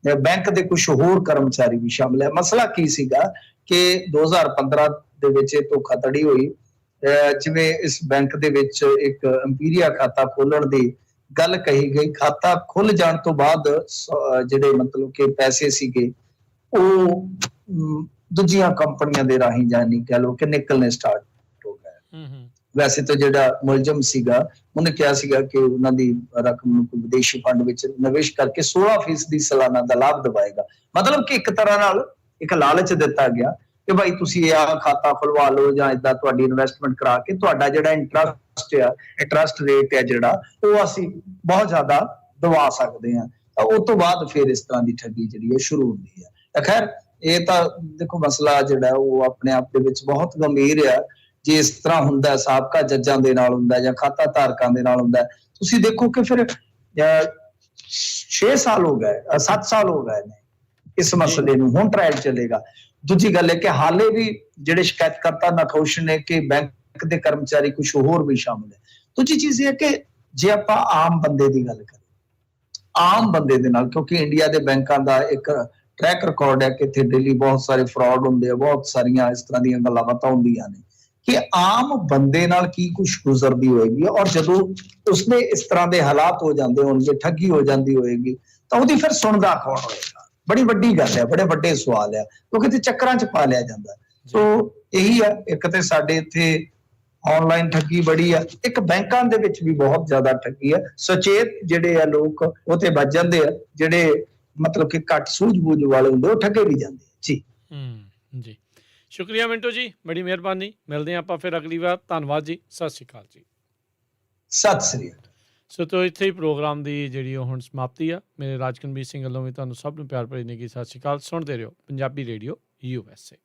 ਬੈਂਕ ਦੇ ਕੁਝ ਹੋਰ ਕਰਮਚਾਰੀ ਵੀ ਸ਼ਾਮਲ ਹੈ। ਮਸਲਾ ਕੀ ਸੀਗਾ ਕਿ 2015 ਦੇ ਵਿੱਚ ਇਹ ਧੋਖਾਧੜੀ ਹੋਈ, ਜਿਵੇਂ ਇਸ ਬੈਂਕ ਦੇ ਵਿੱਚ ਇੱਕ ਇੰਪੀਰੀਆ ਖਾਤਾ ਖੋਲਣ ਦੀ ਗੱਲ ਕਹੀ ਗਈ। ਖਾਤਾ ਖੁੱਲ ਜਾਣ ਤੋਂ ਬਾਅਦ ਜਿਹੜੇ ਮਤਲਬ ਕਿ ਪੈਸੇ ਸੀਗੇ ਉਹ ਦੂਜੀਆਂ ਕੰਪਨੀਆਂ ਦੇ ਰਾਹੀਂ, ਜਾਨੀ ਕਹਿ ਲਓ ਕਿ ਨਿਕਲਣੇ ਸਟਾਰਟ ਹੋ ਗਏ। ਵੈਸੇ ਤਾਂ ਜਿਹੜਾ ਮੁਲਜ਼ਮ ਸੀਗਾ ਉਹਨੇ ਕਿਹਾ ਸੀਗਾ ਕਿ ਉਹਨਾਂ ਦੀ ਰਕਮ ਨੂੰ ਵਿਦੇਸ਼ੀ ਫੰਡ ਵਿੱਚ ਨਿਵੇਸ਼ ਕਰਕੇ 16% ਸਾਲਾਨਾ ਦਾ ਲਾਭ ਦਿਵਾਏਗਾ। ਮਤਲਬ ਕਿ ਇੱਕ ਤਰ੍ਹਾਂ ਨਾਲ ਇੱਕ ਲਾਲਚ ਦਿੱਤਾ ਗਿਆ ਕਿ ਭਾਈ ਤੁਸੀਂ ਇਹ ਖਾਤਾ ਖੁਲਵਾ ਲਓ ਜਾਂ ਏਦਾਂ ਤੁਹਾਡੀ ਇਨਵੈਸਟਮੈਂਟ ਕਰਾ ਕੇ ਤੁਹਾਡਾ ਜਿਹੜਾ ਇੰਟਰਸਟ ਰੇਟ ਹੈ ਜਿਹੜਾ ਉਹ ਅਸੀਂ ਬਹੁਤ ਜ਼ਿਆਦਾ ਦਵਾ ਸਕਦੇ ਹਾਂ। ਤਾਂ ਉਸ ਤੋਂ ਬਾਅਦ ਫਿਰ ਇਸ ਤਰ੍ਹਾਂ ਦੀ ਠੱਗੀ ਜਿਹੜੀ ਹੈ ਸ਼ੁਰੂ ਹੁੰਦੀ ਹੈ। ਖੈਰ, ਇਹ ਤਾਂ ਦੇਖੋ ਮਸਲਾ ਜਿਹੜਾ ਉਹ ਆਪਣੇ ਆਪ ਦੇ ਵਿੱਚ ਬਹੁਤ ਗੰਭੀਰ ਆ। ਜੇ ਇਸ ਤਰ੍ਹਾਂ ਹੁੰਦਾ, ਸਾਬਕਾ ਜੱਜਾਂ ਦੇ ਨਾਲ ਹੁੰਦਾ ਜਾਂ ਖਾਤਾ ਧਾਰਕਾਂ ਦੇ ਨਾਲ ਹੁੰਦਾ, ਤੁਸੀਂ ਦੇਖੋ ਕਿ ਫਿਰ 6 ਸਾਲ ਹੋ ਗਏ, 7 ਸਾਲ ਹੋ ਗਏ ਨੇ ਇਸ ਮਸਲੇ ਨੂੰ, ਹੁਣ ਟ੍ਰਾਇਲ ਚੱਲੇਗਾ। ਦੂਜੀ ਗੱਲ ਹੈ ਕਿ ਹਾਲੇ ਵੀ ਜਿਹੜੇ ਸ਼ਿਕਾਇਤਕਰਤਾ ਨਾਖੁਸ਼ ਨੇ ਕਿ ਬੈਂਕ ਦੇ ਕਰਮਚਾਰੀ ਕੁਝ ਹੋਰ ਵੀ ਸ਼ਾਮਲ ਹੈ। ਦੂਜੀ ਚੀਜ਼ ਇਹ ਹੈ ਕਿ ਜੇ ਆਪਾਂ ਆਮ ਬੰਦੇ ਦੀ ਗੱਲ ਕਰੀਏ ਆਮ ਬੰਦੇ ਦੇ ਨਾਲ, ਕਿਉਂਕਿ ਇੰਡੀਆ ਦੇ ਬੈਂਕਾਂ ਦਾ ਇੱਕ ਟਰੈਕ ਰਿਕਾਰਡ ਹੈ ਕਿ ਇੱਥੇ ਡੇਲੀ ਬਹੁਤ ਸਾਰੇ ਫਰਾਡ ਹੁੰਦੇ ਆ, ਬਹੁਤ ਸਾਰੀਆਂ ਇਸ ਤਰ੍ਹਾਂ ਦੀਆਂ ਗੱਲਾਂ ਬਾਤਾਂ ਹੁੰਦੀਆਂ ਨੇ ਕਿ ਆਮ ਬੰਦੇ ਨਾਲ ਕੀ ਕੁਝ ਗੁਜ਼ਰਦੀ ਹੋਏਗੀ, ਔਰ ਜਦੋਂ ਉਸਨੇ ਇਸ ਤਰ੍ਹਾਂ ਦੇ ਹਾਲਾਤ ਹੋ ਜਾਂਦੇ ਹੋਣਗੇ, ਠੱਗੀ ਹੋ ਜਾਂਦੀ ਹੋਏਗੀ, ਤਾਂ ਉਹਦੀ ਫਿਰ ਸੁਣਦਾ ਕੌਣ ਹੋਏਗਾ? ਬੜੀ ਵੱਡੀ ਗੱਲ ਹੈ, ਬੜੇ ਵੱਡੇ ਸਵਾਲ ਹੈ, ਕਿਉਂਕਿ ਤੇ ਚੱਕਰਾਂ 'ਚ ਪਾ ਲਿਆ ਜਾਂਦਾ। ਸੋ ਇਹੀ ਆ, ਇੱਕ ਤੇ ਸਾਡੇ ਇੱਥੇ ਆਨਲਾਈਨ ਠੱਗੀ ਬੜੀ ਆ, ਇੱਕ ਬੈਂਕਾਂ ਦੇ ਵਿੱਚ ਵੀ ਬਹੁਤ ਜ਼ਿਆਦਾ ਠੱਗੀ ਆ। ਸੁਚੇਤ ਜਿਹੜੇ ਆ ਲੋਕ ਉਹ ਤੇ ਬਚ ਜਾਂਦੇ ਆ, ਜਿਹੜੇ ਮਤਲਬ ਕਿ ਘੱਟ ਸੂਝ-ਬੂਝ ਵਾਲੇ ਹੁੰਦੇ ਉਹ ਠੱਗੇ ਵੀ ਜਾਂਦੇ ਆ ਜੀ। ਜੀ ਸ਼ੁਕਰੀਆ ਮਿੰਟੂ ਜੀ, ਬੜੀ ਮਿਹਰਬਾਨੀ। ਮਿਲਦੇ ਹਾਂ ਆਪਾਂ ਫਿਰ ਅਗਲੀ ਵਾਰ। ਧੰਨਵਾਦ ਜੀ, ਸਤਿ ਸ਼੍ਰੀ ਅਕਾਲ ਜੀ। ਸਤਿ ਸ੍ਰੀ ਅਕਾਲ। ਸੋ ਤੋਂ ਇੱਥੇ ਹੀ ਪ੍ਰੋਗਰਾਮ ਦੀ ਜਿਹੜੀ ਉਹ ਹੁਣ ਸਮਾਪਤੀ ਆ। ਮੇਰੇ ਰਾਜਕਨਵੀਰ ਸਿੰਘ ਵੱਲੋਂ ਵੀ ਤੁਹਾਨੂੰ ਸਭ ਨੂੰ ਪਿਆਰ ਭਰੀ ਨਿੱਘੀ ਸਤਿ ਸ਼੍ਰੀ ਅਕਾਲ। ਸੁਣਦੇ ਰਹੋ ਪੰਜਾਬੀ ਰੇਡੀਓ USA।